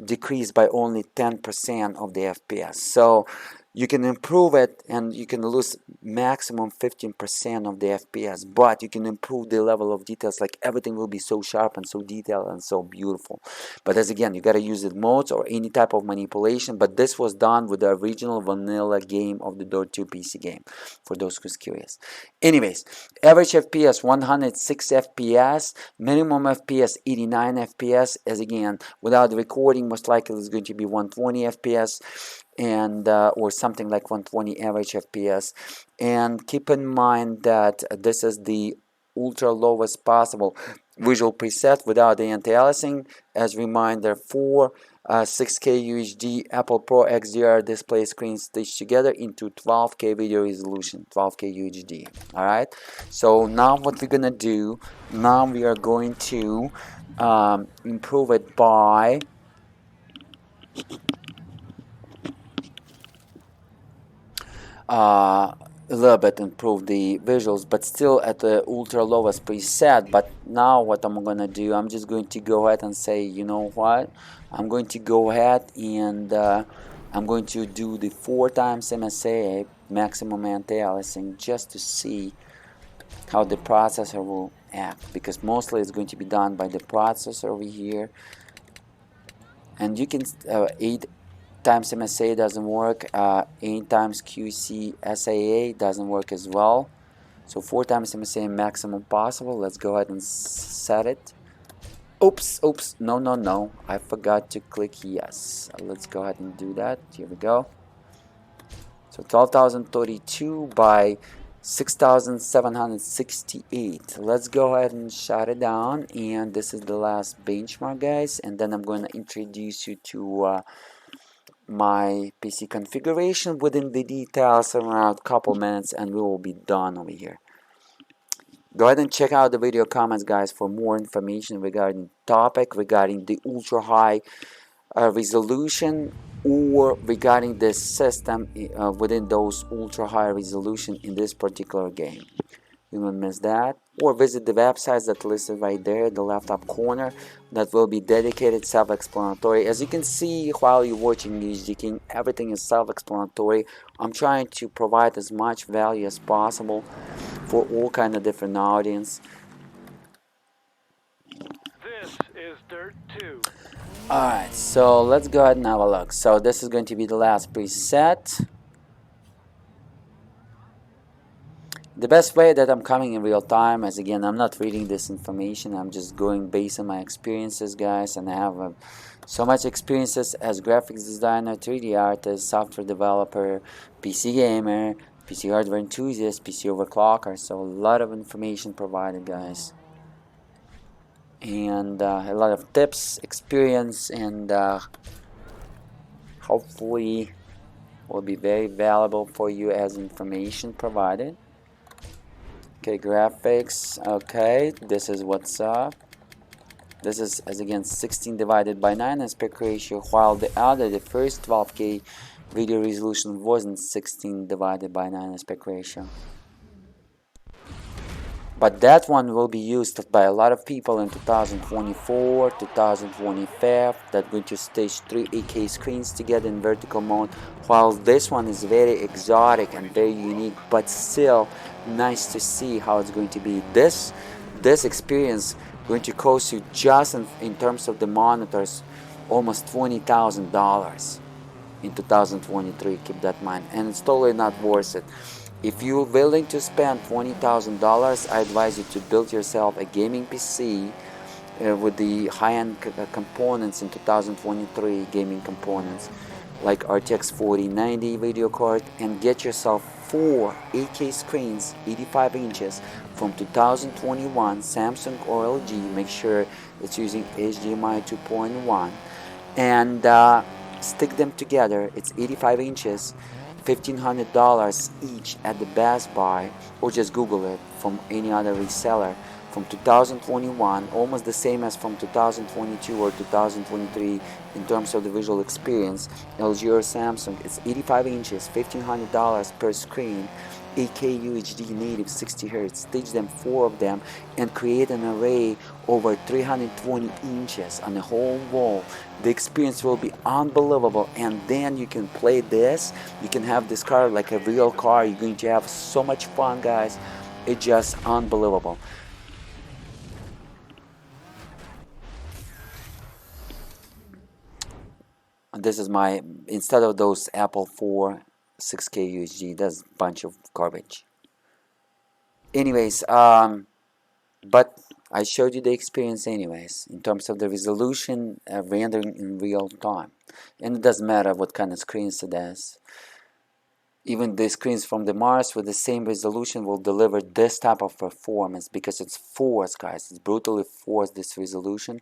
decreased by only 10% of the FPS. So you can improve it and you can lose maximum 15% of the FPS, but you can improve the level of details, like everything will be so sharp and so detailed and so beautiful. But as again, you got to use the modes or any type of manipulation, but this was done with the original vanilla game of the Dota 2 PC game, for those who's curious. Anyways, average FPS 106 FPS, minimum FPS 89 FPS, as again, without recording, most likely it's going to be 120 FPS, and or something like 120 average FPS. And keep in mind that this is the ultra lowest possible visual preset without the anti-aliasing. As reminder, for 6K UHD Apple Pro XDR display screen stitched together into 12K video resolution, 12K UHD. Alright, so now what we're gonna do, now we are going to improve it by a little bit improve the visuals, but still at the ultra lowest preset. But now what I'm gonna do, I'm just going to go ahead and say, you know what, I'm going to go ahead and I'm going to do the 4 times MSA maximum anti-aliasing, just to see how the processor will act, because mostly it's going to be done by the processor over here. And you can 8 times MSA doesn't work, 8 times QC SAA doesn't work as well. So 4 times MSA maximum possible. Let's go ahead and set it. Oops, no, I forgot to click yes. Let's go ahead and do that. Here we go. So 12,032 by 6,768. Let's go ahead and shut it down, and this is the last benchmark, guys, and then I'm going to introduce you to my PC configuration within the details around a couple minutes, and we will be done over here. Go ahead and check out the video comments, guys, for more information regarding the topic, regarding the ultra high resolution, or regarding the system within those ultra high resolution in this particular game. You won't miss that. Or visit the websites that listed right there in the left up corner, that will be dedicated, self-explanatory. As you can see while you're watching UHD King, everything is self-explanatory. I'm trying to provide as much value as possible for all kind of different audience. This is Dirt 2. Alright, so let's go ahead and have a look. So this is going to be the last preset. The best way that I'm coming in real time is, again, I'm not reading this information, I'm just going based on my experiences, guys, and I have so much experiences as graphics designer, 3D artist, software developer, PC gamer, PC hardware enthusiast, PC overclocker, so a lot of information provided, guys, and a lot of tips, experience, and hopefully will be very valuable for you as information provided. Okay, graphics. Okay, this is what's up. This is, as again, 16 divided by 9 aspect ratio, while the first 12K video resolution wasn't 16 divided by 9 aspect ratio. But that one will be used by a lot of people in 2024, 2025, that going to stage 3 8K screens together in vertical mode, while this one is very exotic and very unique, but still nice to see how it's going to be. This experience going to cost you just in terms of the monitors almost $20,000 in 2023. Keep that in mind, and it's totally not worth it. If you're willing to spend $20,000, I advise you to build yourself a gaming PC with the high-end components in 2023, gaming components like RTX 4090 video card, and get yourself 4 8K screens, 85 inches, from 2021 Samsung or LG. Make sure it's using HDMI 2.1, and stick them together. It's 85 inches, $1,500 each at the Best Buy, or just Google it from any other reseller. From 2021, almost the same as from 2022 or 2023 in terms of the visual experience. LG or Samsung, it's 85 inches, $1,500 per screen, 8K UHD native 60 Hz. Stage them, 4 of them, and create an array over 320 inches on the whole wall. The experience will be unbelievable, and then you can play this. You can have this car like a real car. You're going to have so much fun, guys. It's just unbelievable. This is my, instead of those Apple 4 6K UHD, that's a bunch of garbage. Anyways, but I showed you the experience anyways, in terms of the resolution rendering in real time. And it doesn't matter what kind of screens it is. Even the screens from the Mars with the same resolution will deliver this type of performance because it's forced, guys. It's brutally forced, this resolution.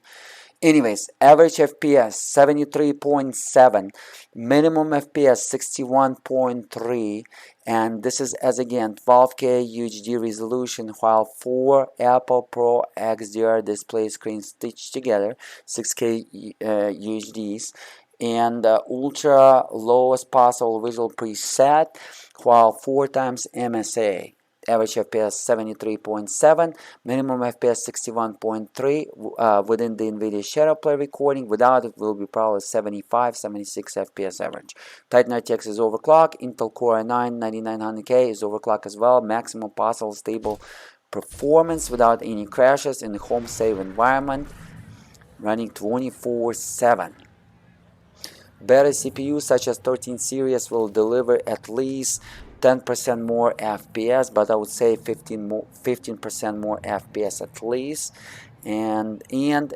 Anyways, average FPS 73.7, minimum FPS 61.3, and this is, as again, 12K UHD resolution, while 4 Apple Pro XDR display screens stitched together, 6K UHDs, and ultra lowest possible visual preset, while 4 times MSA. Average FPS 73.7, minimum FPS 61.3 within the Nvidia Shadow Play recording. Without it will be probably 75, 76 FPS average. Titan RTX is overclocked. Intel Core i9 9900K is overclocked as well. Maximum possible stable performance without any crashes in the home safe environment, running 24/7. Better CPUs such as 13 series will deliver at least 10% more FPS, but I would say 15% more FPS at least. And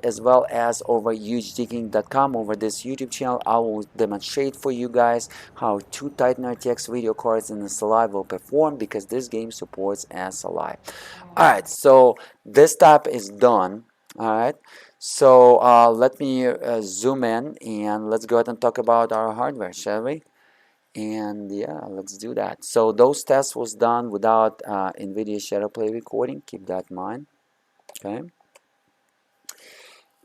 as well as over UHDking.com, over this YouTube channel, I will demonstrate for you guys how 2 Titan RTX video cards in xlive will perform, because this game supports xlive. Alright, so this step is done. Alright, so let me zoom in and let's go ahead and talk about our hardware, shall we? And yeah, let's do that. So those tests was done without Nvidia Shadow Play recording. Keep that in mind. Okay.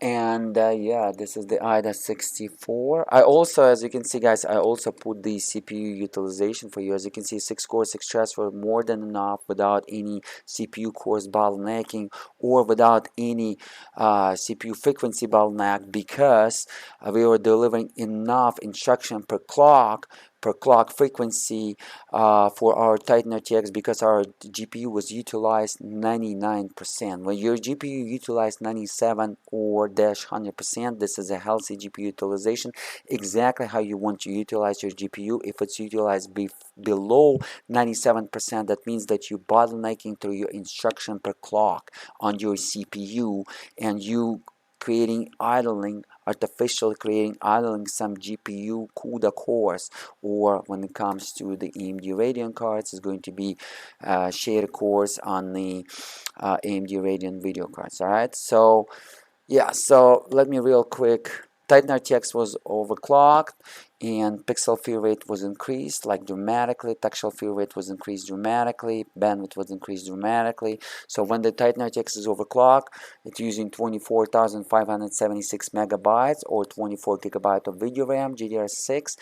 And yeah, this is the IDA 64. I also, as you can see, guys, I also put the CPU utilization for you. As you can see, 6 cores, 6 threads were more than enough without any CPU cores bottlenecking or without any CPU frequency bottleneck, because we were delivering enough instruction per clock frequency for our Titan RTX, because our GPU was utilized 99%. When your GPU utilized 97 or 100%, this is a healthy GPU utilization, exactly how you want to utilize your GPU. If it's utilized below 97%, that means that you're bottlenecking through your instruction per clock on your CPU, and you creating idling, artificially creating idling some GPU CUDA cores, or when it comes to the AMD Radeon cards, it's going to be shader cores on the AMD Radeon video cards. Alright, so yeah, so let me real quick. Titan RTX was overclocked, and pixel fill rate was increased like dramatically, textual fill rate was increased dramatically, bandwidth was increased dramatically. So when the Titan RTX is overclocked, it's using 24,576 megabytes or 24 gigabyte of video RAM, GDR6.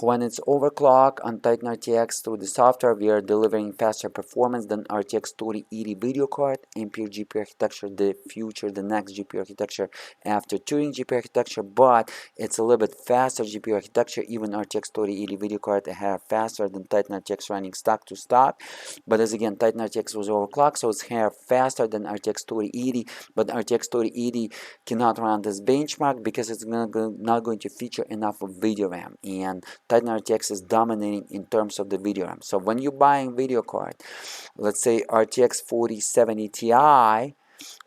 When it's overclocked on Titan RTX through the software, we are delivering faster performance than RTX 3080 video card, Ampere GPU architecture, the future, the next GPU architecture after Turing GPU architecture, but it's a little bit faster GPU architecture. Even RTX 3080 video card have faster than Titan RTX running stock to stock. But as again, Titan RTX was overclocked, so it's have faster than RTX 3080, but RTX 3080 cannot run this benchmark because it's not going to feature enough of video RAM, and Titan RTX is dominating in terms of the video RAM. So when you're buying video card, let's say RTX 4070 Ti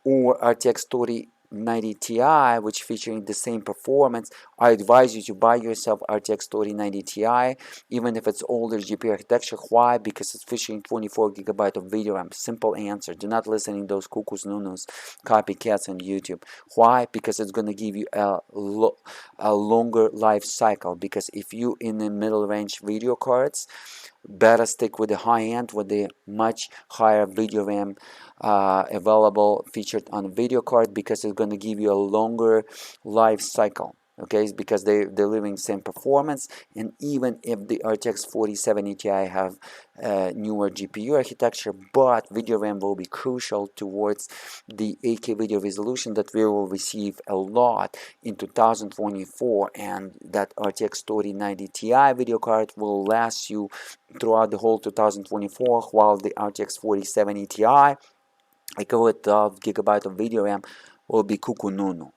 or RTX 3090 Ti, which featuring the same performance, I advise you to buy yourself RTX 3090 Ti, even if it's older GPU architecture. Why? Because it's featuring 24 gigabyte of video RAM. Simple answer. Do not listen to those cuckoos, nunus, copycats on YouTube. Why? Because it's going to give you a longer life cycle. Because if you in the middle range video cards, better stick with the high end with the much higher video RAM available featured on a video card, because it's going to give you a longer life cycle. Okay, because they're delivering same performance, and even if the RTX 4070 Ti have newer GPU architecture, but video RAM will be crucial towards the 8K video resolution that we will receive a lot in 2024, and that RTX 3090 Ti video card will last you throughout the whole 2024, while the RTX 4070 Ti, equivalent to 12 gigabyte of video RAM, will be cuckoo nunu.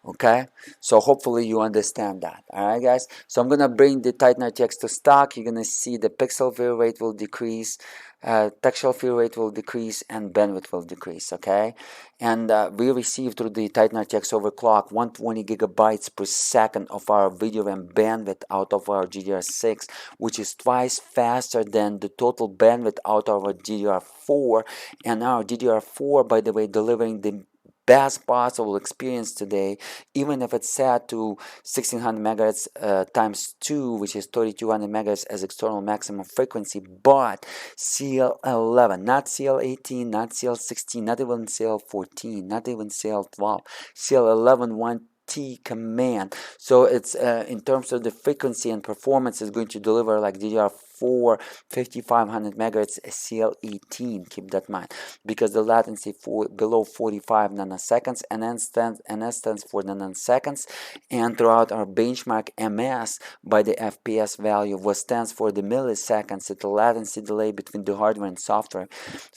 Okay, so hopefully you understand that. All right, guys, so I'm gonna bring the Titan RTX to stock. You're gonna see the pixel fill rate will decrease, textual fill rate will decrease, and bandwidth will decrease. Okay, and we received through the Titan RTX overclock 120 gigabytes per second of our video RAM bandwidth out of our GDR6, which is twice faster than the total bandwidth out of our GDR4. And our GDR4, by the way, delivering the best possible experience today, even if it's set to 1600 megahertz times 2, which is 3200 megahertz as external maximum frequency, but CL11, not CL18, not CL16, not even CL14, not even CL12, CL11 1T command. So it's in terms of the frequency and performance, is going to deliver like DDR4 5500 megahertz CL18. Keep that in mind, because the latency for below 45 nanoseconds, and N stands for nanoseconds, and throughout our benchmark MS by the FPS value, what stands for the milliseconds. It's the latency delay between the hardware and software,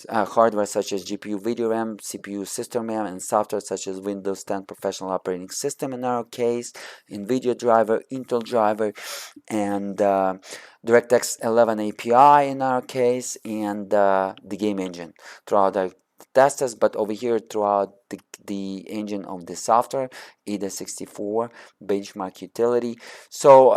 hardware such as GPU, video RAM, CPU, system RAM, and software such as Windows 10 professional operating system in our case, Nvidia driver, Intel driver, and DirectX 11 API in our case, and the game engine throughout our testers, but over here throughout the engine of the software, AIDA64 benchmark utility. So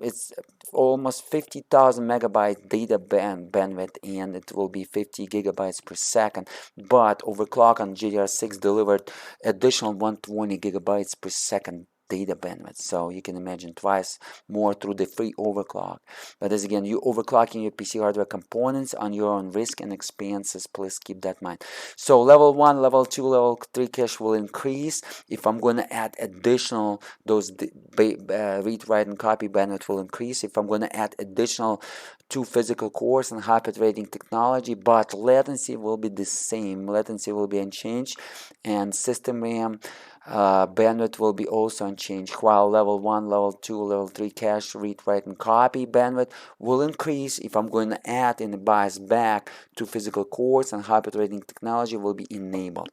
it's almost 50,000 megabyte data bandwidth, and it will be 50 gigabytes per second, but overclock on GDR6 delivered additional 120 gigabytes per second data bandwidth. So you can imagine twice more through the free overclock. But as again, you overclocking your PC hardware components on your own risk and expenses. Please keep that in mind. So level 1, level 2, level 3 cache will increase. If I'm going to add additional, those read, write, and copy bandwidth will increase. If I'm going to add additional 2 physical cores and high bit rating technology, but latency will be the same. Latency will be unchanged, and system RAM bandwidth will be also unchanged, while level 1, level 2, level 3 cache, read, write, and copy bandwidth will increase. If I'm going to add in the BIOS back to physical cores, and high bit rating technology will be enabled.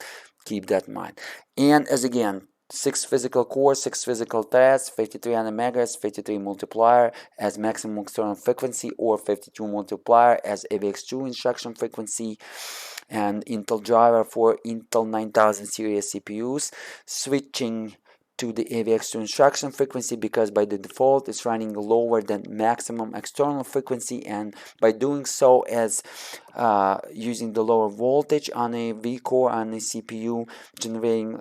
Keep that in mind. And as again, 6 physical cores, 6 physical threads, 5300 megahertz, 53 multiplier as maximum external frequency, or 52 multiplier as AVX2 instruction frequency, and Intel driver for Intel 9000 series CPUs, switching to the AVX2 instruction frequency because by the default it's running lower than maximum external frequency, and by doing so as using the lower voltage on a V-core on a CPU, generating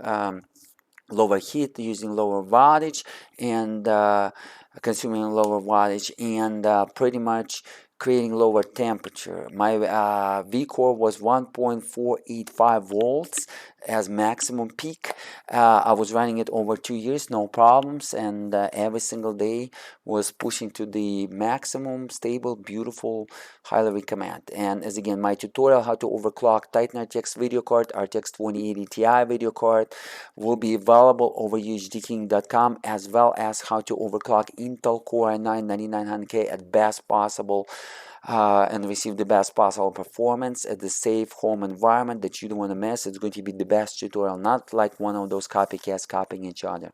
lower heat using lower wattage, and consuming lower wattage, and pretty much creating lower temperature. My V-core was 1.485 volts as maximum peak. I was running it over 2 years, no problems, and every single day was pushing to the maximum, stable, beautiful, highly recommend. And as again, my tutorial how to overclock Titan RTX video card, RTX 2080 Ti video card will be available over UHDking.com, as well as how to overclock Intel Core i9 9900K at best possible and receive the best possible performance at the safe home environment that you don't want to miss. It's going to be the best tutorial, not like one of those copycats copying each other.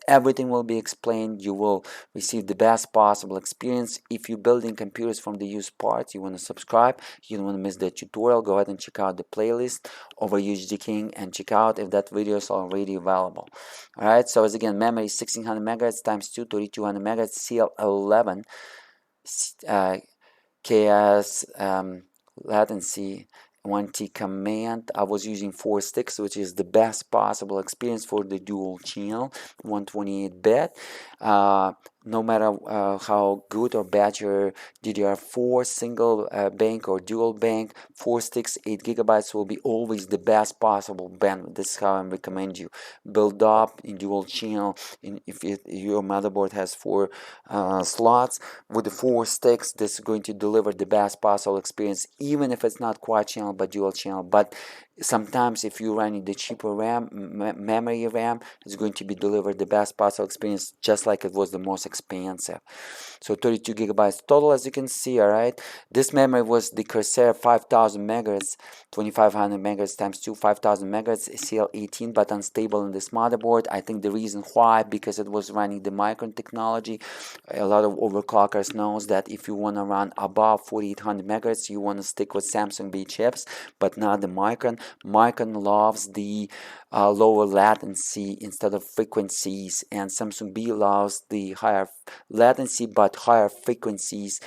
Everything will be explained. You will receive the best possible experience. If you're building computers from the used parts, you want to subscribe, you don't want to miss the tutorial, go ahead and check out the playlist over UHD King and check out if that video is already available. Alright, so as again, memory 1600 megahertz times 2, 3200 megahertz, CL11 KS latency 1T command. I was using 4 sticks, which is the best possible experience for the dual channel 128-bit. No matter how good or bad your DDR4 single bank or dual bank, 4 sticks, 8 gigabytes will be always the best possible bandwidth. This is how I recommend you build up in dual channel. If your motherboard has 4 slots with the 4 sticks, this is going to deliver the best possible experience, even if it's not quad channel but dual channel. But sometimes if you're running the cheaper RAM, memory RAM, it's going to be delivered the best possible experience, just like it was the most expensive. So 32 gigabytes total, as you can see. All right, this memory was the Corsair 5000 megahertz, 2500 megahertz times 2, 5000 megahertz, CL18, but unstable in this motherboard. I think the reason why, because it was running the Micron technology. A lot of overclockers knows that if you want to run above 4800 megahertz, you want to stick with Samsung B chips, but not the Micron. Micron loves the lower latency instead of frequencies, and Samsung B loves the higher latency but higher frequencies.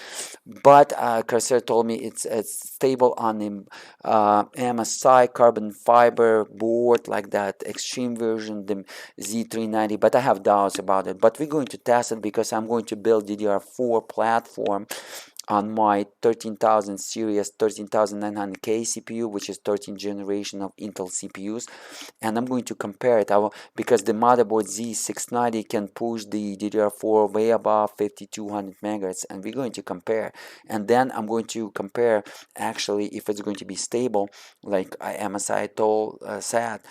But Corsair told me it's stable on the MSI carbon fiber board, like that extreme version, the Z390, but I have doubts about it. But we're going to test it because I'm going to build DDR4 platform on my 13000 series 13900K CPU, which is 13th generation of Intel CPUs, and I'm going to compare it because the motherboard Z690 can push the DDR4 way above 5200 megahertz, and we're going to compare. And then I'm going to compare actually if it's going to be stable, like MSI said.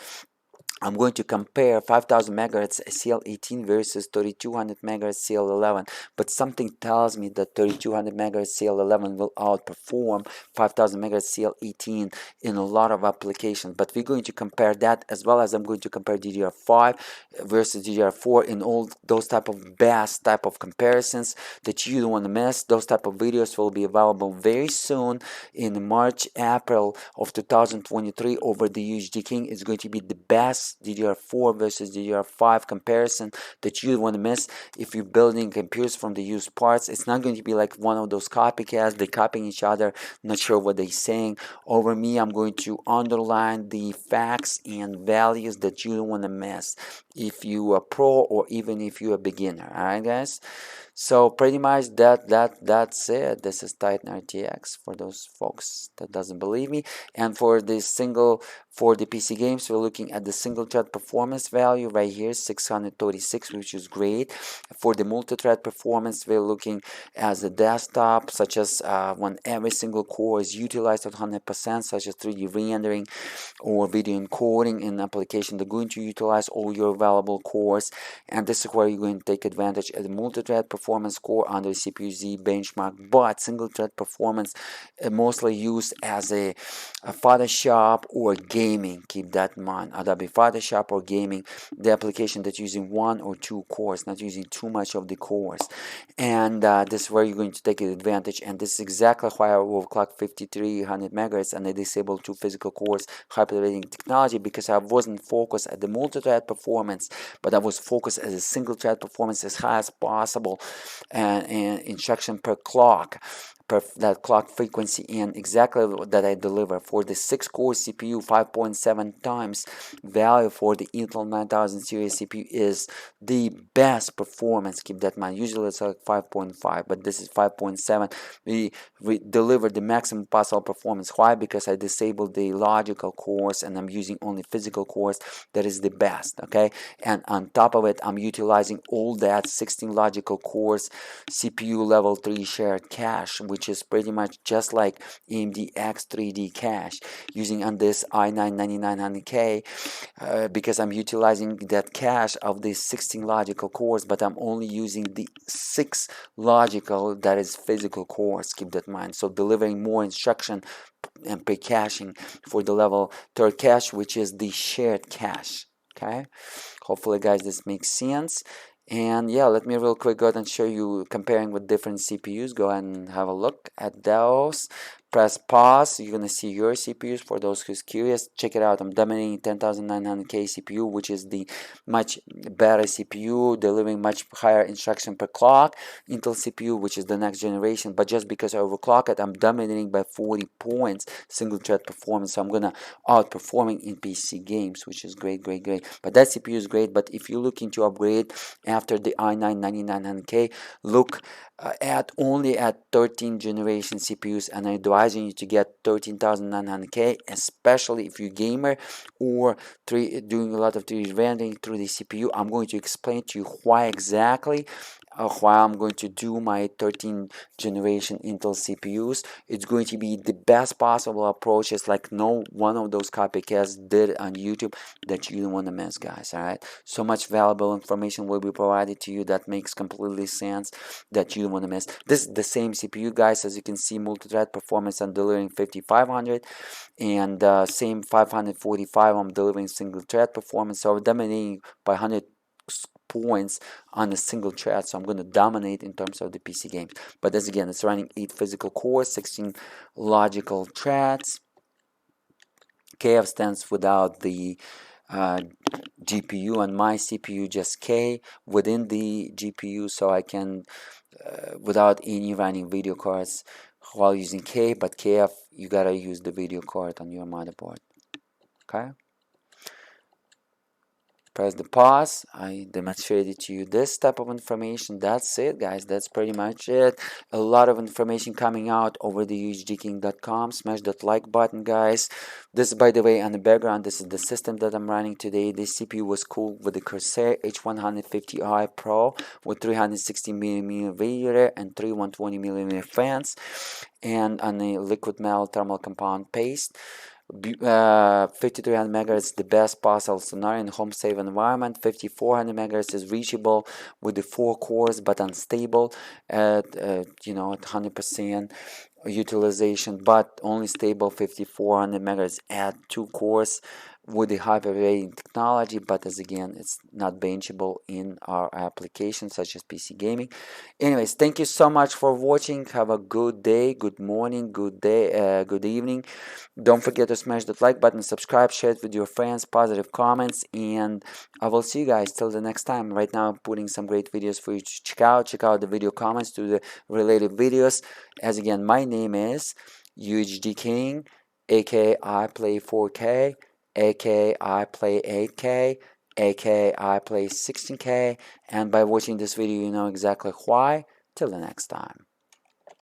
I'm going to compare 5000 megahertz CL18 versus 3200 megahertz CL11, but something tells me that 3200 megahertz CL11 will outperform 5000 megahertz CL18 in a lot of applications. But we're going to compare that, as well as I'm going to compare DDR5 versus DDR4 in all those type of best type of comparisons that you don't want to miss. Those type of videos will be available very soon in March, April of 2023 over the UHD King. It's going to be the best DDR4 versus DDR5 comparison that you don't want to miss. If you're building computers from the used parts, it's not going to be like one of those copycats. They're copying each other, not sure what they're saying. Over me, I'm going to underline the facts and values that you don't want to miss if you are pro or even if you're a beginner. All right, guys. So pretty much that's it. This is Titan RTX for those folks that doesn't believe me. And for the PC games, we're looking at the single thread performance value right here, 636, which is great. For the multi-thread performance, we're looking as a desktop, such as when every single core is utilized at 100%, such as 3D rendering or video encoding in application. They're going to utilize all your available cores, and this is where you're going to take advantage of the multi-thread performance core under CPU-Z benchmark. But single-thread performance mostly used as a Photoshop or gaming. Keep that in mind. Adobe Photoshop or gaming, the application that's using 1 or 2 cores, not using too much of the cores. And this is where you're going to take advantage. And this is exactly why I overclocked 5300 megahertz and I disabled 2 physical cores hyper-threading technology, because I wasn't focused at the multi-thread performance, but I was focused as a single thread performance as high as possible and instruction per clock that clock frequency and exactly that I deliver for the 6-core CPU. 5.7 times value for the Intel 9000 series CPU is the best performance. Keep that in mind. Usually it's like 5.5, but this is 5.7. We deliver the maximum possible performance. Why? Because I disabled the logical cores and I'm using only physical cores. That is the best. Okay, and on top of it, I'm utilizing all that 16 logical cores CPU level 3 shared cache, which is pretty much just like AMD X3D cache using on this i9 9900K, because I'm utilizing that cache of the 16 logical cores, but I'm only using the 6 logical, that is physical cores. Keep that in mind. So delivering more instruction and pre-caching for the level 3rd cache, which is the shared cache. Okay, hopefully guys this makes sense. And yeah, let me real quick go ahead and show you comparing with different CPUs. Go ahead and have a look at those. Press pause. You're gonna see your CPUs. For those who's curious, check it out. I'm dominating 10900K CPU, which is the much better CPU, delivering much higher instruction per clock. Intel CPU, which is the next generation, but just because I overclock it, I'm dominating by 40 points single thread performance. So I'm gonna outperforming in PC games, which is great. But that CPU is great. But if you're looking to upgrade after the i9 9900K, look at only at 13 generation CPUs, and I'm advising you to get 13900K, especially if you're gamer or doing a lot of 3D rendering through the CPU. I'm going to explain to you why exactly. Why I'm going to do my 13 generation Intel CPUs. It's going to be the best possible approach. It's like no one of those copycats did on YouTube that you don't want to miss, guys. All right, so much valuable information will be provided to you that makes completely sense, that you don't want to miss. This is the same CPU, guys. As you can see, multi-thread performance I'm delivering 5500, and same 545 I'm delivering single thread performance. So I'm dominating by 100 points on a single thread. So I'm going to dominate in terms of the PC games. But as again, it's running 8 physical cores, 16 logical threads. KF stands without the GPU, and my CPU just K within the GPU, so I can without any running video cards while using K. But KF, you gotta use the video card on your motherboard. Okay, press the pause. I demonstrated to you this type of information. That's it, guys. That's pretty much it. A lot of information coming out over the UHDking.com. Smash that like button, guys. This, by the way, on the background, this is the system that I'm running today. This CPU was cooled with the Corsair H150i Pro with 360mm radiator and 3 120mm fans, and on a liquid metal thermal compound paste. 5300 megahertz, the best possible scenario in home safe environment. 5400 megahertz is reachable with the 4 cores but unstable at at 100% utilization, but only stable 5400 megahertz at 2 cores with the hyper rating technology. But as again, it's not benchable in our applications such as PC gaming. Anyways, thank you so much for watching. Have a good day, good morning, good day, good evening. Don't forget to smash that like button, subscribe, share it with your friends, positive comments, and I will see you guys till the next time. Right now I'm putting some great videos for you to check out. Check out the video comments to the related videos. As again, my name is UHD King, aka I play 4K, aka I play 8K, aka I play 16K, and by watching this video you know exactly why. Till the next time.